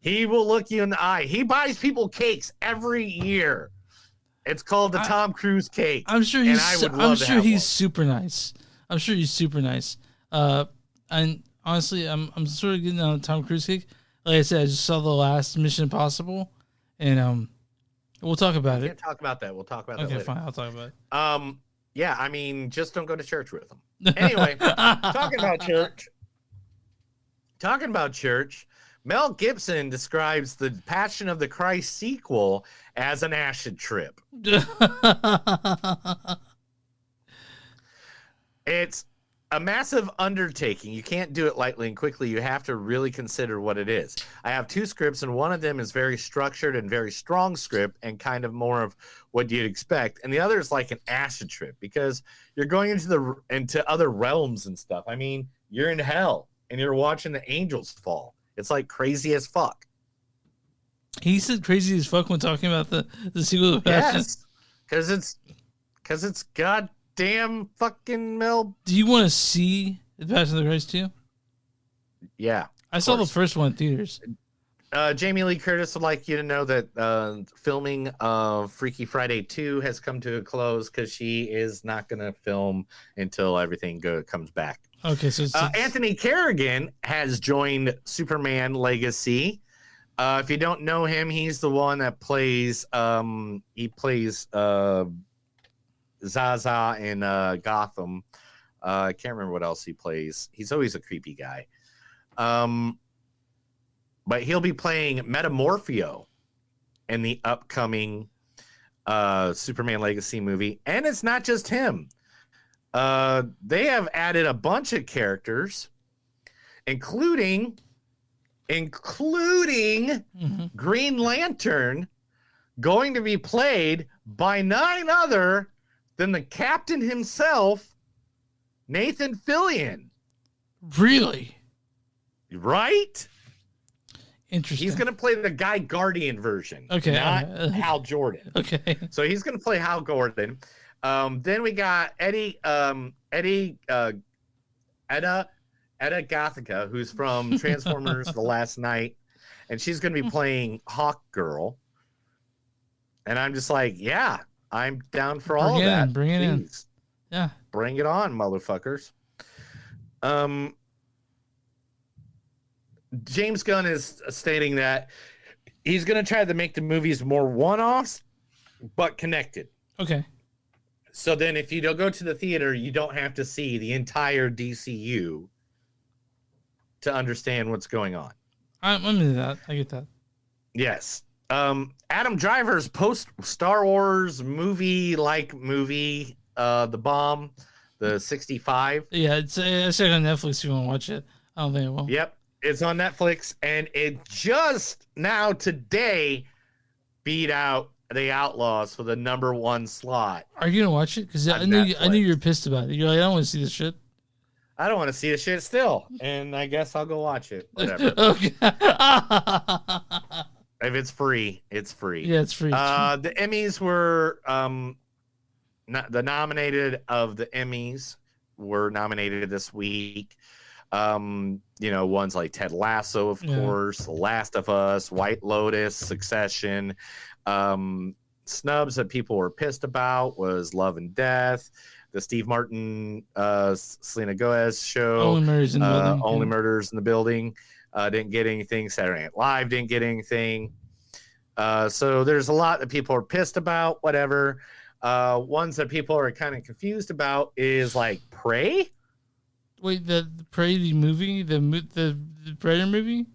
He will look you in the eye. He buys people cakes every year. It's called the Tom Cruise cake. I'm sure he's super nice. I'm sure he's super nice. And honestly, I'm sort of getting on the Tom Cruise cake. Like I said, I just saw the last Mission Impossible, and we'll talk about it. Can't talk about that. We'll talk about that later. Okay, fine. I'll talk about it. Yeah, I mean, just don't go to church with him. Anyway, talking about church, Mel Gibson describes the Passion of the Christ sequel as an acid trip. It's a massive undertaking. You can't do it lightly and quickly. You have to really consider what it is. I have 2 scripts, and one of them is very structured and very strong script and kind of more of what you'd expect. And the other is like an acid trip because you're going into other realms and stuff. I mean, you're in hell and you're watching the angels fall. It's like crazy as fuck. He said crazy as fuck when talking about the sequel of Passion. Yes, because it's goddamn fucking Mel. Do you want to see the Passion of the Christ too? Yeah, I saw the first one in theaters. Jamie Lee Curtis would like you to know that filming of Freaky Friday 2 has come to a close because she is not going to film until everything comes back. Okay, so Anthony Kerrigan has joined Superman Legacy. If you don't know him, he's the one that plays Zaza in Gotham. I can't remember what else he plays. He's always a creepy guy. But he'll be playing Metamorphio in the upcoming Superman Legacy movie. And it's not just him. They have added a bunch of characters, including Green Lantern, going to be played by none other than the Captain himself, Nathan Fillion. Really? Right? Interesting. He's going to play the Guy Guardian version, okay, not Hal Jordan. Okay. So he's going to play Hal Gordon. Then we got Etta Gothica, who's from Transformers The Last Night, and she's going to be playing Hawk Girl. And I'm just like, yeah, I'm down for all of that. Bring it in. Yeah. Bring it on, motherfuckers. James Gunn is stating that he's going to try to make the movies more one-offs, but connected. Okay. So then if you don't go to the theater, you don't have to see the entire DCU to understand what's going on. I'm into that. I get that. Yes. Adam Driver's post-Star Wars movie, The Bomb, the 65. Yeah, it's on Netflix if you want to watch it. I don't think it will. Yep. It's on Netflix, and it just now today beat out The Outlaws for the #1 slot. Are you gonna watch it? Because I knew you were pissed about it. You're like, I don't want to see this shit. I don't want to see the shit still, and I guess I'll go watch it. Whatever. Okay. If it's free, it's free. Yeah, it's free. The Emmys were the nominated of the Emmys were nominated this week. Ones like Ted Lasso, of course, The Last of Us, White Lotus, Succession. Snubs that people were pissed about was Love and Death, the Steve Martin, Selena Gomez show, Only Murders in the Building. Only Murders in the Building. Didn't get anything. Saturday Night Live didn't get anything. So there's a lot that people are pissed about. Whatever. Ones that people are kind of confused about is like Prey. Wait, the Prey, the movie, the Predator movie?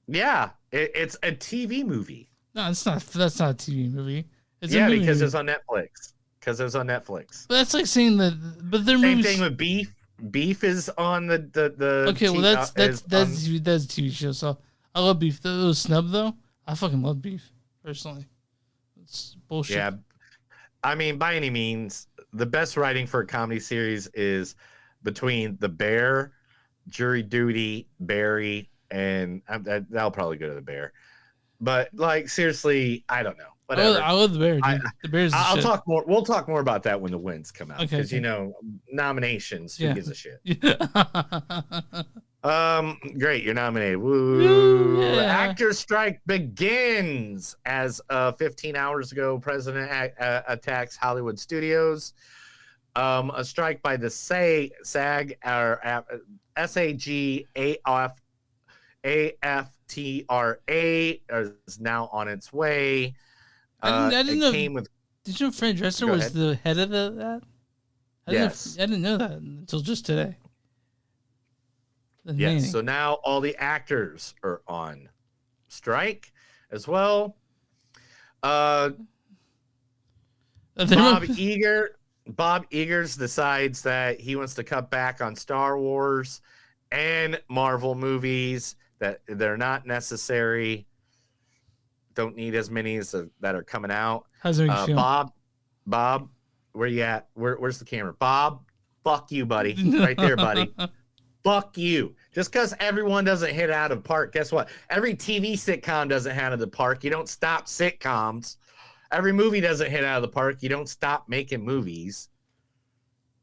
Yeah, it's a TV movie. No, it's not. That's not a TV movie. It's yeah, a movie because movie. it's on Netflix. Because it was on Netflix. But that's like saying that. But their Same movies. thing with Beef. Beef is on the. Okay, well that's a TV show. So I love Beef. Those snub though, I fucking love Beef personally. It's bullshit. Yeah, I mean, by any means, the best writing for a comedy series is between The Bear, Jury Duty, Barry, and that'll probably go to The Bear. But like seriously, I don't know. Whatever. I love The Bear. Dude. The Bear's the I'll shit. talk more. We'll talk more about that when the wins come out. Okay, Because nominations. Who Yeah. gives a shit? Great, you're nominated. Woo! Yeah. Actors strike begins as 15 hours ago. President attacks Hollywood studios. A strike by the SAG or AFTRA is now on its way. I didn't it know. came with. Did you know Fran Dresser Go was ahead. the head of that? Yes. I didn't know that until just today. That's Yes. amazing. So now all the actors are on strike as well. Bob Eagers decides that he wants to cut back on Star Wars and Marvel movies, that they're not necessary. Don't need as many as that are coming out. How's it make you feel? Bob, where you at? Where's the camera? Bob, fuck you, buddy. Right there, buddy. Fuck you. Just because everyone doesn't hit out of the park, guess what? Every TV sitcom doesn't hit out of the park. You don't stop sitcoms. Every movie doesn't hit out of the park. You don't stop making movies.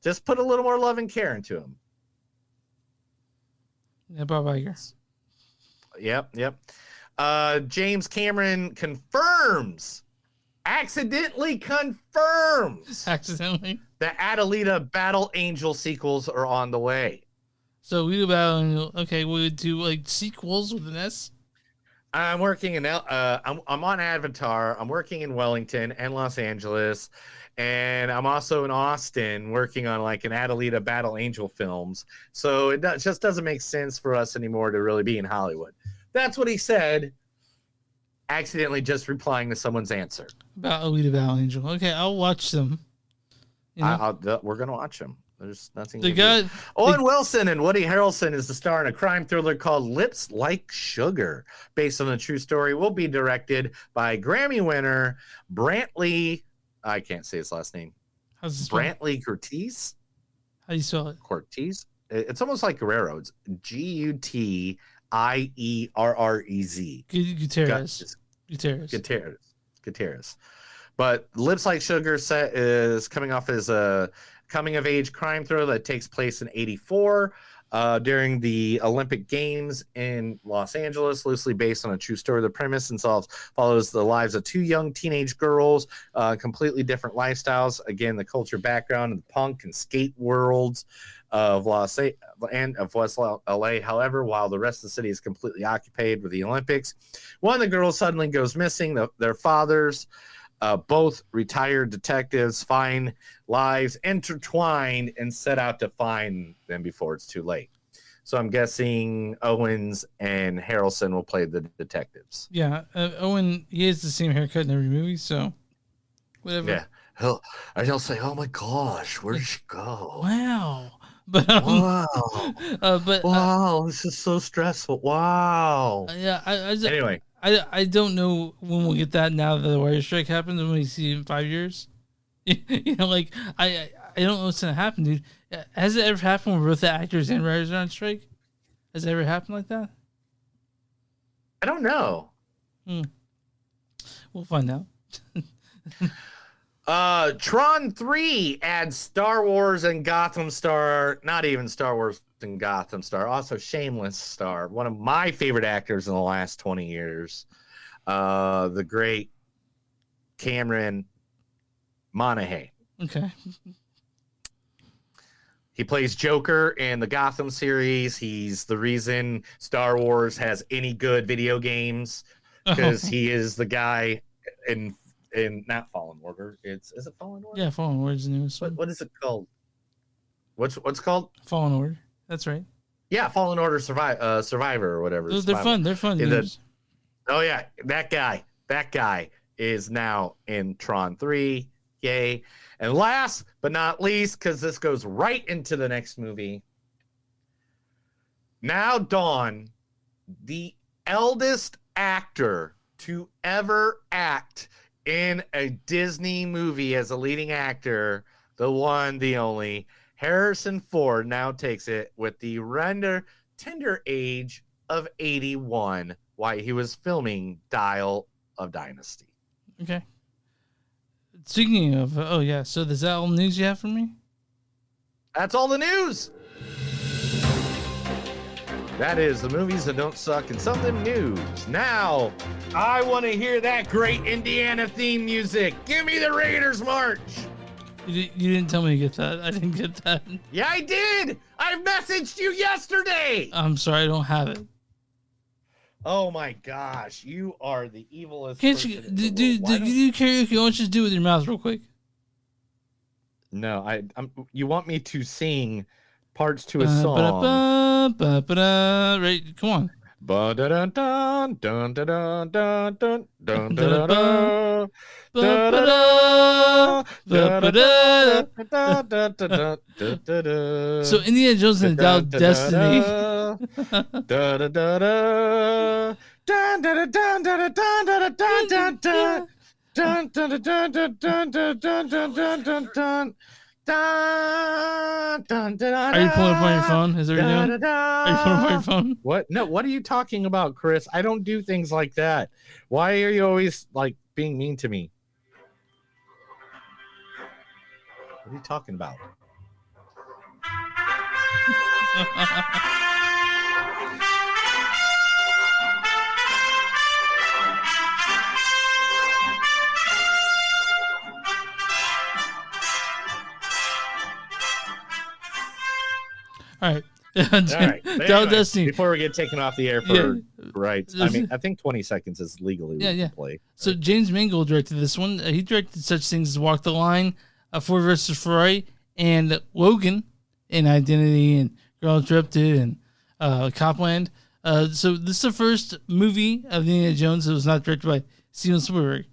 Just put a little more love and care into them. Yeah, Bob Iger. Yep. James Cameron accidentally confirms that Adelita Battle Angel sequels are on the way. So we do Battle. Okay, we would do like sequels with an S. I'm working in I'm on Avatar. I'm working in Wellington and Los Angeles, and I'm also in Austin working on like an Adelita Battle Angel films. So it just doesn't make sense for us anymore to really be in Hollywood. That's what he said. Accidentally just replying to someone's answer. About Alita Battle Angel. Okay, I'll watch them. We're gonna watch them. There's nothing. The guy, Owen Wilson and Woody Harrelson is the star in a crime thriller called Lips Like Sugar, based on a true story. Will be directed by Grammy winner Brantley. I can't say his last name. How's it spelled? Brantley Curtiz. How do you spell it? Cortez. It's almost like Guerrero. It's Gutierrez. Gutierrez. But Lips Like Sugar is coming off as a coming of age crime thriller that takes place in 1984 during the Olympic Games in Los Angeles, loosely based on a true story. The premise follows the lives of two young teenage girls, completely different lifestyles. Again, the culture background of the punk and skate worlds of West LA. However, while the rest of the city is completely occupied with the Olympics, one of the girls suddenly goes missing. Their fathers, both retired detectives, find lives intertwined and set out to find them before it's too late. So I'm guessing Owens and Harrelson will play the detectives. Yeah, Owen, he has the same haircut in every movie, so whatever. Yeah. He'll say, "Oh my gosh, where did she go? Wow." But wow, but wow, this is so stressful. Wow. Yeah, anyway, I don't know when we'll get that now that the writer's strike happens, when we see it in 5 years. You know, like I don't know what's gonna happen, dude. Has it ever happened where both the actors and writers are on strike? Has it ever happened like that? I don't know. We'll find out. Tron 3 adds Star Wars and Gotham Star. Not even Star Wars and Gotham Star. Also Shameless Star. One of my favorite actors in the last 20 years. The great Cameron Monaghan. Okay. He plays Joker in the Gotham series. He's the reason Star Wars has any good video games because he is the guy in not Fallen Order. Is it Fallen Order? Yeah, Fallen Order is the newest one. What is it called? What's called? Fallen Order. That's right. Yeah, Fallen Order Survivor or whatever. They're fun. They're fun. Oh yeah, that guy is now in Tron 3. Yay. And last but not least, because this goes right into the next movie. Now Dawn, the eldest actor to ever act in a Disney movie as a leading actor, the one, the only, Harrison Ford now takes it with the tender age of 81 while he was filming Dial of Dynasty. Okay. Speaking of, so is that all the news you have for me? That's all the news. That is the movies that don't suck and something news. Now, I want to hear that great Indiana theme music. Give me the Raiders March. You didn't tell me to get that. I didn't get that. Yeah, I did. I messaged you yesterday. I'm sorry, I don't have it. Oh my gosh, you are the evilest. Can't you do karaoke? Why don't you just do it with your mouth real quick? No, you want me to sing parts to a song. Right, come on. So Indiana Jones and the Dial of Destiny. Are you pulling up on your phone? Is there Are you pulling up on your phone? What? No, what are you talking about, Chris? I don't do things like that. Why are you always like being mean to me? What are you talking about? All right. Destiny. Before we get taken off the air for rights, I mean, I think 20 seconds is legally play. So James Mangold directed this one. He directed such things as Walk the Line, Ford vs. Ferrari, and Logan in Identity, and Girl Interrupted, and Copland. So this is the first movie of Indiana Jones that was not directed by Steven Spielberg.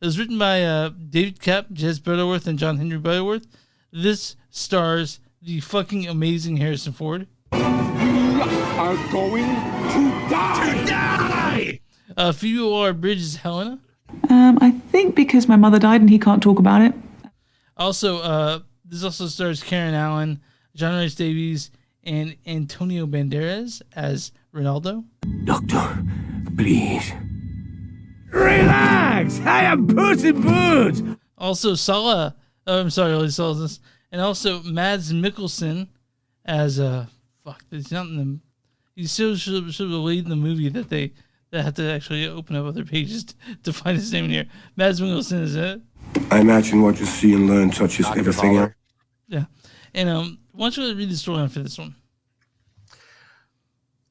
It was written by David Koepp, Jez Butterworth, and John Henry Butterworth. This stars the fucking amazing Harrison Ford. We are going to die! Phoebe Waller-Bridge is Helena. I think because my mother died and he can't talk about it. Also, this also stars Karen Allen, John Rhys Davies, and Antonio Banderas as Ronaldo. Doctor, please. Relax! I am Puss in Boots! Also, Salah this. And also Mads Mikkelsen as he's not in the. He still should have lead in the movie that they have to actually open up other pages to find his name in here. Mads Mikkelsen is it? I imagine what you see and learn touches everything else. Yeah, and why don't you read the storyline for this one?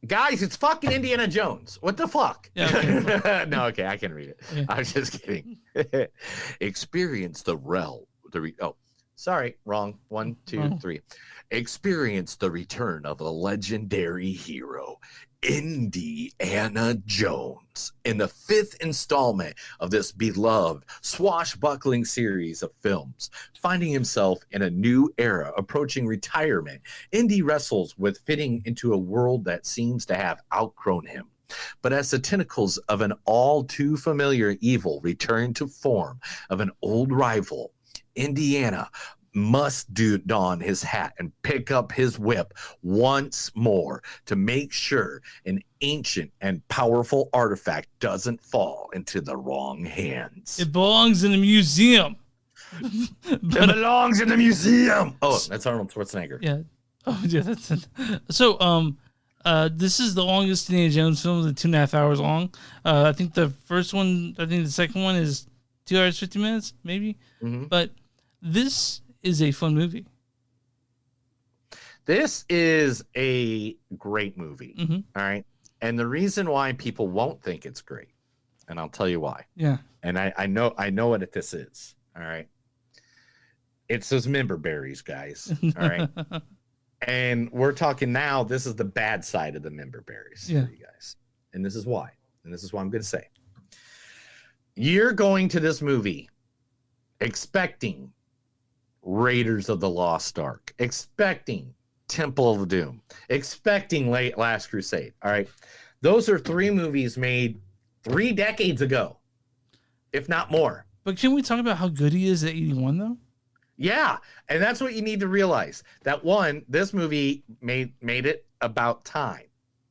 Guys, it's fucking Indiana Jones. What the fuck? Yeah, okay. No, okay, I can read it. Yeah. I was just kidding. Experience the realm. Sorry, wrong. 1, 2, 3. Experience the return of a legendary hero, Indiana Jones, in the 5th installment of this beloved swashbuckling series of films. Finding himself in a new era, approaching retirement, Indy wrestles with fitting into a world that seems to have outgrown him. But as the tentacles of an all too familiar evil return to form of an old rival, Indiana must don his hat and pick up his whip once more to make sure an ancient and powerful artifact doesn't fall into the wrong hands. It belongs in a museum. It belongs in the museum. Oh, that's Arnold Schwarzenegger. Yeah. Oh, yeah. That's it. So, this is the longest Indiana Jones film. It's 2.5 hours long. I think the second one is 2 hours 50 minutes, maybe. Mm-hmm. But this is a fun movie. This is a great movie. Mm-hmm. All right. And the reason why people won't think it's great, and I'll tell you why. Yeah. And I know what this is. All right. It's those member berries, guys. All right. And we're talking now, this is the bad side of the member berries for you guys. And this is why. And this is what I'm going to say. You're going to this movie expecting Raiders of the Lost Ark, expecting Temple of Doom, expecting Last Crusade. All right. Those are 3 movies made 3 decades ago, if not more. But can we talk about how good he is at 81, though? Yeah, and that's what you need to realize. That one, this movie made it about time,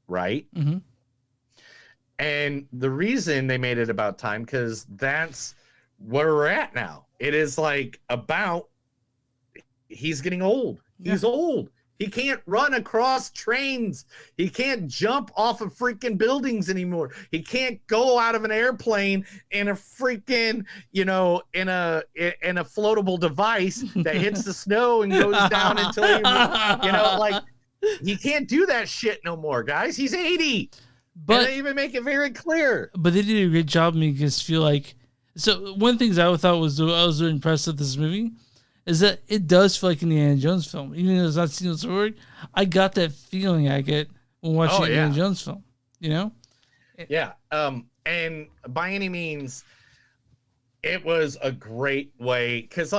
right? Mm-hmm. And the reason they made it about time, because that's where we're at now. It is like about he's getting old. He's old. He can't run across trains. He can't jump off of freaking buildings anymore. He can't go out of an airplane in a freaking, in a floatable device that hits the snow and goes down until he can't do that shit no more, guys. He's 80. But and they even make it very clear. But they did a great job making us feel like. So one of the things I thought was I was really impressed with this movie is that it does feel like an Indiana Jones film. Even though it's not Steven Spielberg, I got that feeling I get when watching an Indiana Jones film, Yeah. And by any means, it was a great way, because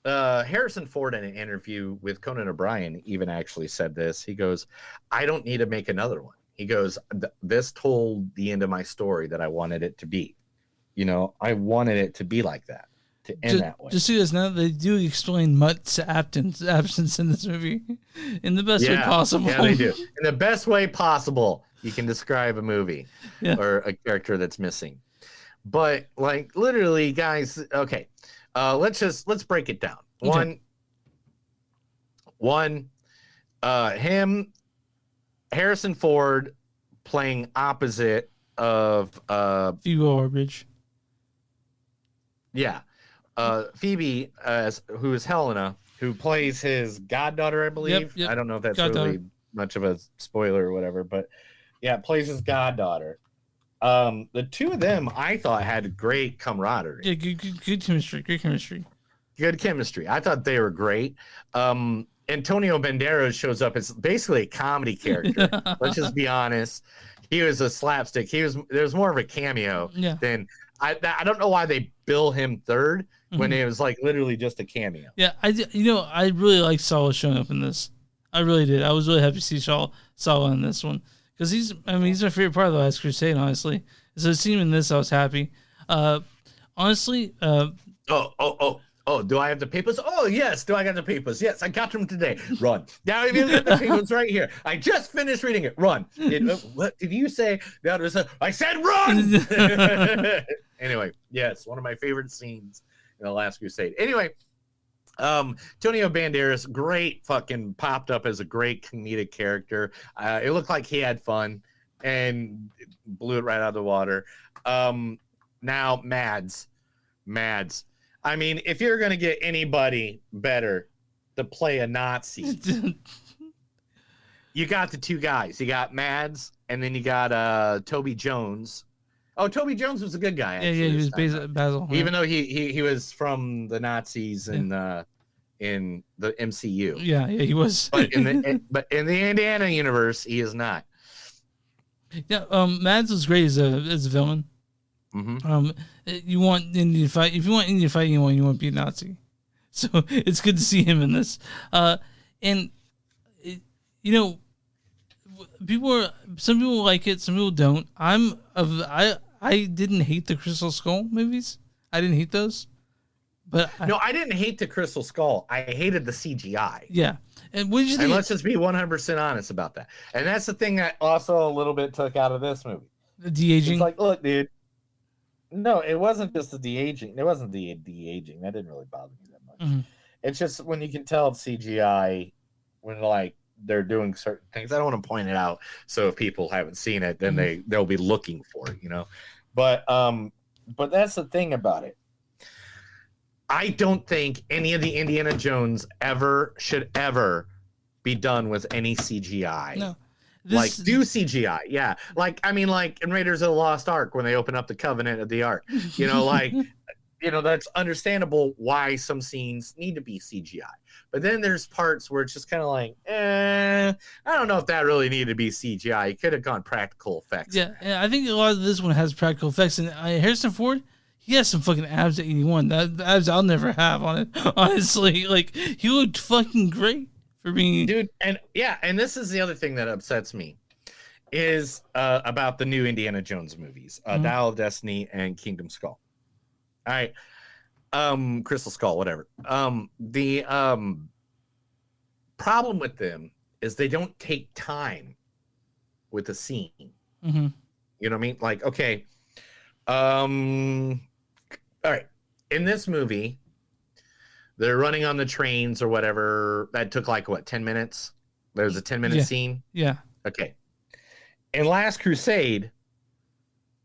Harrison Ford in an interview with Conan O'Brien even actually said this. He goes, I don't need to make another one. He goes, this told the end of my story that I wanted it to be. I wanted it to be like that. To end that way. Just so you guys know, they do explain Mutt's absence in this movie in the best way possible. Yeah, they do. In the best way possible, you can describe a movie or a character that's missing. But literally, guys, okay. Let's break it down. Okay. Him, Harrison Ford playing opposite of Phoebe Waller-Bridge. Yeah. Phoebe, who is Helena, who plays his goddaughter, I believe. Yep. I don't know if that's really much of a spoiler or whatever, but yeah, plays his goddaughter. The two of them, I thought, had great camaraderie. Yeah, good chemistry. Great chemistry. Good chemistry. I thought they were great. Antonio Banderas shows up as basically a comedy character. Let's just be honest. He was a slapstick. There was more of a cameo than I don't know why they bill him third when it was literally just a cameo. Yeah, I really liked Saul showing up in this. I really did. I was really happy to see Saul in this one because he's my favorite part of the Last Crusade, honestly. So seeing him in this, I was happy. Honestly. Oh, do I have the papers? Oh, yes. Do I got the papers? Yes, I got them today. Run. Now, if you look at the papers right here, I just finished reading it. Run. What did you say? I said run. Anyway, yes, one of my favorite scenes in The Last Crusade. Anyway, Antonio Banderas, great fucking popped up as a great comedic character. It looked like he had fun and blew it right out of the water. Now, Mads. I mean, if you're going to get anybody better to play a Nazi, you got the two guys. You got Mads, and then you got Toby Jones. Oh, Toby Jones was a good guy. Actually, he was Basil. Even though he was from the Nazis in the MCU. Yeah, he was. But in the Indiana universe, he is not. Yeah, Mads was great as a villain. Mm-hmm. You want Indian fight. If you want Indian fighting, you want to be a Nazi. So it's good to see him in this. Some people like it, some people don't. I didn't hate the Crystal Skull movies. I didn't hate those. But I didn't hate the Crystal Skull. I hated the CGI. Yeah. And what did you think? And let's just be 100% honest about that. And that's the thing that also a little bit took out of this movie. The de-aging. It's like, look, dude. No, it wasn't just the de-aging. It wasn't the de-aging. That didn't really bother me that much. Mhm. It's just when you can tell it's CGI when like they're doing certain things. I don't want to point it out, so if people haven't seen it, then they'll be looking for it, you know. But that's the thing about it. I don't think any of the Indiana Jones should ever be done with any CGI. No. Like do CGI, yeah. Like I mean, like in Raiders of the Lost Ark when they open up the Covenant of the Ark, you know, like you know that's understandable why some scenes need to be CGI. But then there's parts where it's just kind of like, I don't know if that really needed to be CGI. It could have gone practical effects. Yeah, I think a lot of this one has practical effects, and Harrison Ford, he has some fucking abs at 81. That abs I'll never have on it. Honestly, like he looked fucking great. For me, dude, and this is the other thing that upsets me is about the new Indiana Jones movies, Dial of Destiny and Kingdom Skull. All right, Crystal Skull, whatever. The problem with them is they don't take time with the scene. Mm-hmm. You know what I mean? Like, okay, all right, in this movie. They're running on the trains or whatever. That took like, what, 10 minutes? There's a 10-minute scene? Yeah. Okay. In Last Crusade,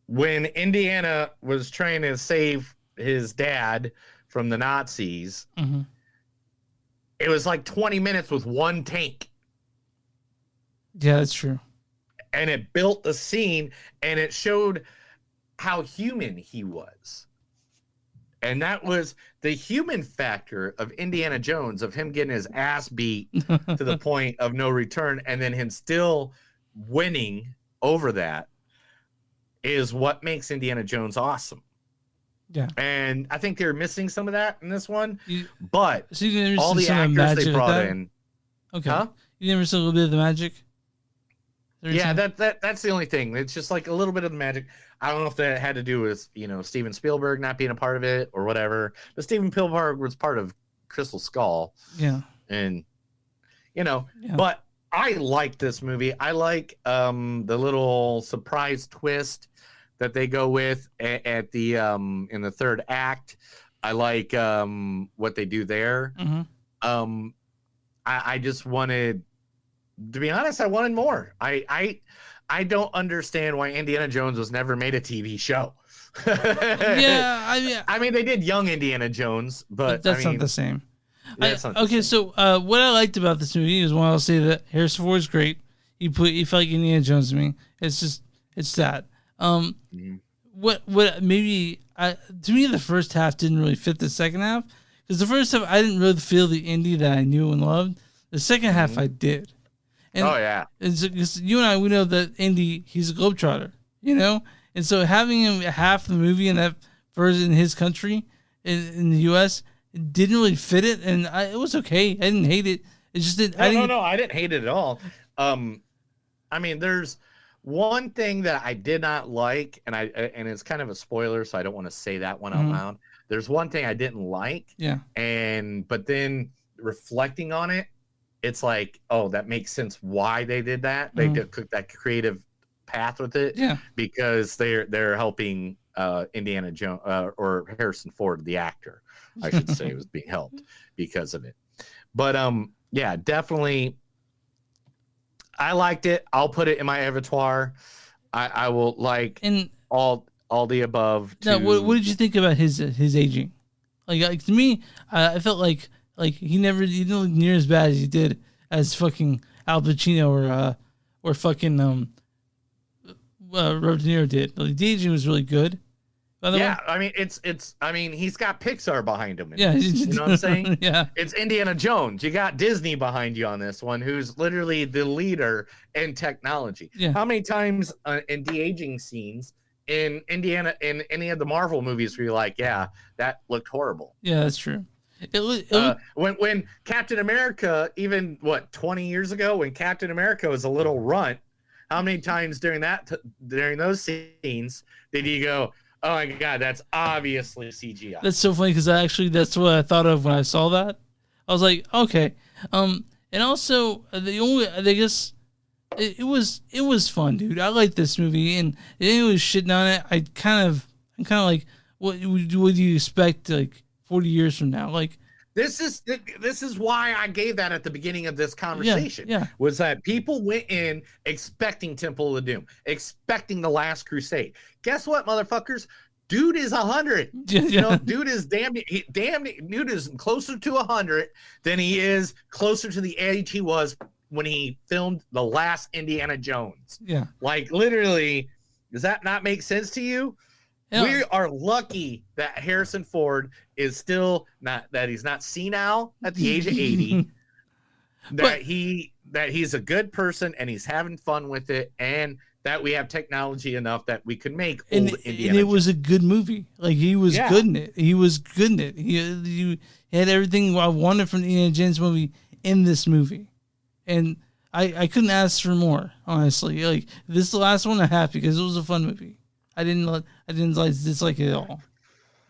when Indiana was trying to save his dad from the Nazis, it was like 20 minutes with one tank. Yeah, that's true. And it built the scene, and it showed how human he was. And that was the human factor of Indiana Jones, of him getting his ass beat to the point of no return, and then him still winning over that is what makes Indiana Jones awesome. Yeah. And I think they're missing some of that in this one. But so you all the actors they brought in. Okay. Huh? You never saw a little bit of the magic? Yeah, that's the only thing. It's just like a little bit of the magic. I don't know if that had to do with, you know, Steven Spielberg not being a part of it or whatever. But Steven Spielberg was part of Crystal Skull. Yeah. And, you know, but I like this movie. I like the little surprise twist that they go with at the in the third act. I like what they do there. I just wanted, to be honest, I wanted more. I don't understand why Indiana Jones was never made a TV show. Yeah, I mean, they did Young Indiana Jones, but that's I mean, not the same. That's not the same. So what I liked about this movie is, one, I'll say that Harrison Ford is great. He felt like Indiana Jones to me. It's that. What maybe to me the first half didn't really fit the second half, because the first half I didn't really feel the Indy that I knew and loved. The second half I did. And it's, you and I, we know that Indy, he's a globetrotter, you know? And so having him half the movie in that version in his country, in the U.S., it didn't really fit it, and it was okay. I didn't hate it. It just didn't. No, I didn't hate it at all. I mean, there's one thing that I did not like, and it's kind of a spoiler, so I don't want to say that one out loud. There's one thing I didn't like, but then reflecting on it, it's like, oh, that makes sense why they did that. They took that creative path with it, because they're helping Indiana Jones or Harrison Ford, the actor, I should say, was being helped because of it. But yeah, definitely, I liked it. I'll put it in my avatar. I will like all the above. Now, what did you think about his aging? Like to me, I felt like he didn't look near as bad as he did as fucking Al Pacino or fucking Robert De Niro did. Like, the aging was really good. By the way. I mean, I mean, he's got Pixar behind him. Yeah, you know what I'm saying? Yeah, it's Indiana Jones. You got Disney behind you on this one, who's literally the leader in technology. Yeah. How many times in de-aging scenes in Indiana, in any of the Marvel movies, were you like, yeah, that looked horrible? Yeah, that's true. When Captain America, even 20 years ago, when Captain America was a little runt, how many times during those scenes did you go, oh my God, that's obviously CGI? That's so funny, because that's what I thought of when I saw that. I was like, okay. And also I guess it was fun, dude. I liked this movie, and it was shitting on it. I kind of And kind of like, what do you expect like 40 years from now? Like, this is why I gave that at the beginning of this conversation. Yeah. Was that people went in expecting Temple of Doom, expecting The Last Crusade. Guess what, motherfuckers? Dude is 100. You know, dude is dude is closer to 100 than he is closer to the age he was when he filmed the last Indiana Jones. Yeah. Like, literally, does that not make sense to you? Yeah. We are lucky that Harrison Ford is still he's not senile at the age of 80. that he's a good person and he's having fun with it, and that we have technology enough that we can make old Indiana. And it was a good movie. Like, he was good in it. He was good in it. He had everything I wanted from the Indiana Jones movie in this movie. And I couldn't ask for more, honestly. Like, this is the last one I'm happy because it was a fun movie. I didn't dislike it at all.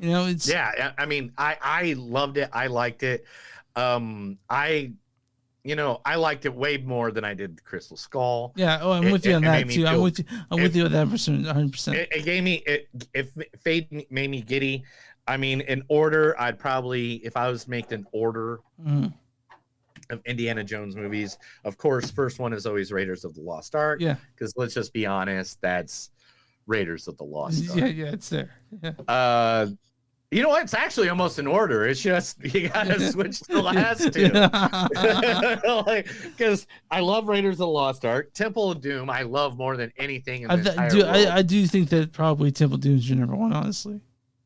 You know, it's I mean, I loved it. I liked it. I liked it way more than I did the Crystal Skull. Yeah, I'm with you on that too. I'm with you with that 100%. It gave me Fade made me giddy. I mean, in order, I'd probably, if I was making an order of Indiana Jones movies, of course, first one is always Raiders of the Lost Ark. Yeah, because let's just be honest, that's Raiders of the Lost Ark. Yeah, it's there. Yeah. You know what? It's actually almost in order. It's just you gotta switch the last two. Because I love Raiders of the Lost Ark. Temple of Doom, I love more than anything in the entire world. I do think that probably Temple of Doom is your number one, honestly.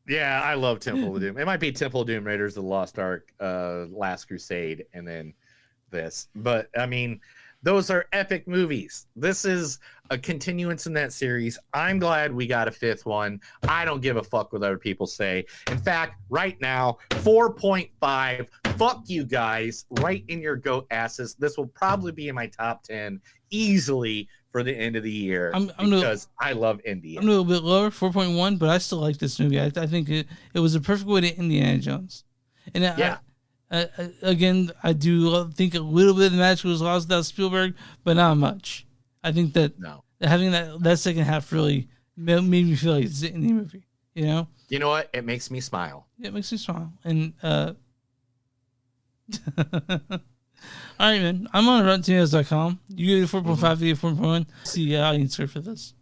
Yeah, I love Temple of Doom. It might be Temple of Doom, Raiders of the Lost Ark, Last Crusade, and then this. But I mean, those are epic movies. This is a continuance in that series. I'm glad we got a fifth one. I don't give a fuck what other people say. In fact, right now, 4.5. Fuck you guys, right in your goat asses. This will probably be in my top 10 easily for the end of the year because I love India. I'm a little bit lower, 4.1, but I still like this movie. I think it was a perfect way to Indiana Jones. And again, I do think a little bit of the magic was lost without Spielberg, but not much. I think that having that second half really made me feel like it's in the movie. You know? You know what? It makes me smile. Yeah, it makes me smile. And all right, man. I'm on RottenTomatoes.com. You get a 4.5, you get 4.1. See audience score for this.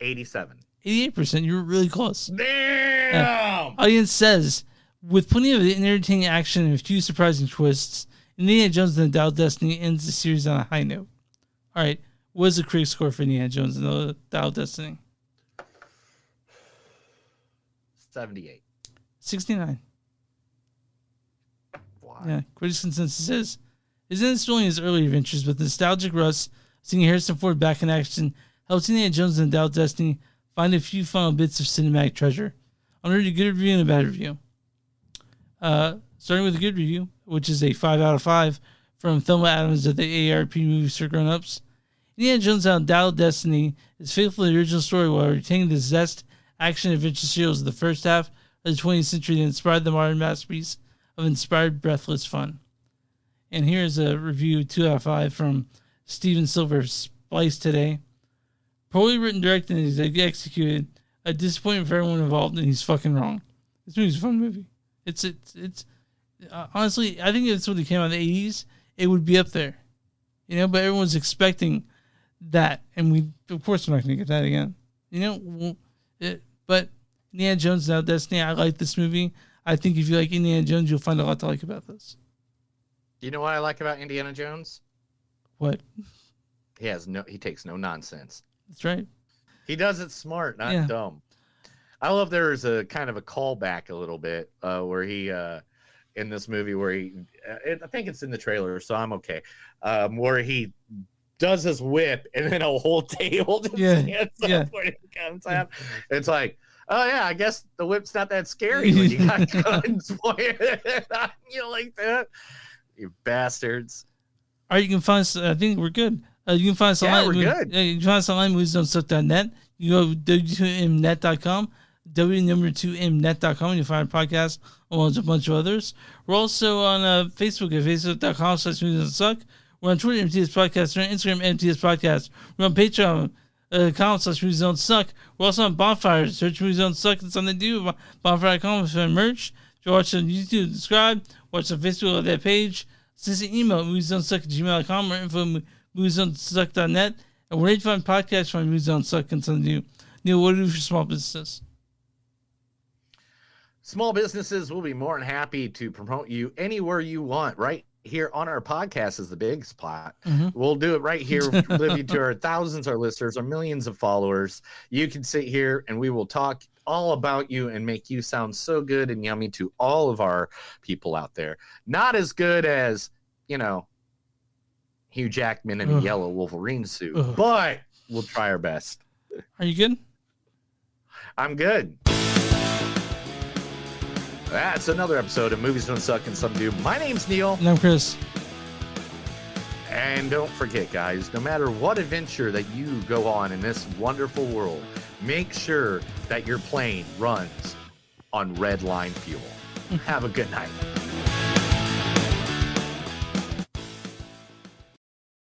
87. 88%. You're really close. Damn! Audience says, with plenty of entertaining action and a few surprising twists, Indiana Jones and the Dial of Destiny ends the series on a high note. All right, what is the critic score for Indiana Jones and the Dial of Destiny? 78. 69. Wow. Yeah, critics' consensus is, isn't it only his early adventures, but the nostalgic rush seeing Harrison Ford back in action helps Indiana Jones and the Dial of Destiny find a few final bits of cinematic treasure. I'm ready to good review and a bad review. Starting with a good review, which is a 5 out of 5 from Thelma Adams of the AARP Movies for Grown-Ups. Indiana Jones and the Dial of Destiny is faithful to the original story while retaining the zest, action, adventure serials of the first half of the 20th century that inspired the modern masterpiece of inspired, breathless fun. And here's a review, 2 out of 5 from Steven Silver, Splice Today. Poorly written, directed, and executed. A disappointment for everyone involved, and he's fucking wrong. This movie's a fun movie. It's honestly, I think if this would have came out in the 80s, it would be up there. You know, but everyone's expecting that, and of course we're not going to get that again. You know, but Indiana Jones Now Destiny, I like this movie. I think if you like Indiana Jones, you'll find a lot to like about this. You know what I like about Indiana Jones? What? He takes no nonsense. That's right. He does it smart, not dumb. I love there's a kind of a callback a little bit where he in this movie where I think it's in the trailer, so I'm okay. Where he does his whip and then a whole table just stands up when he comes out. It's like, oh yeah, I guess the whip's not that scary when you got guns pointed at you like that. You bastards. All right, you can find us, I think we're good. You can find us online. We're good. You can find us online, moviesdon'tsuck.net. You go to w2mnet.com, w2mnet.com, and you'll find our podcast along with a bunch of others. We're also on Facebook at facebook.com/moviesdon'tsuck. We're on Twitter, MTS Podcast. We're on Instagram, MTS Podcast. We're on Patreon, Movies Don't Suck. We're also on Bonfire. Search Movies Don't Suck. It's on the do. Bonfire.com for merch. If you watch on YouTube, subscribe. Watch on Facebook on that page. Send us an email, moviesdon'tsuck@gmail.com or info@moviesdon'tsuck.net. And where you find podcasts from Movies Don't Suck and something new. Neil, what do you do for small businesses? Small businesses will be more than happy to promote you anywhere you want, right? Here on our podcast is the big spot. We'll do it right here. Live to our thousands of listeners, our millions of followers. You can sit here and we will talk all about you and make you sound so good and yummy to all of our people out there. Not as good as, Hugh Jackman in a yellow Wolverine suit, but we'll try our best. Are you good? I'm good. That's another episode of Movies Don't Suck and Some Do. My name's Neil. And I'm Chris. And don't forget, guys, no matter what adventure that you go on in this wonderful world, make sure that your plane runs on red line fuel. Have a good night.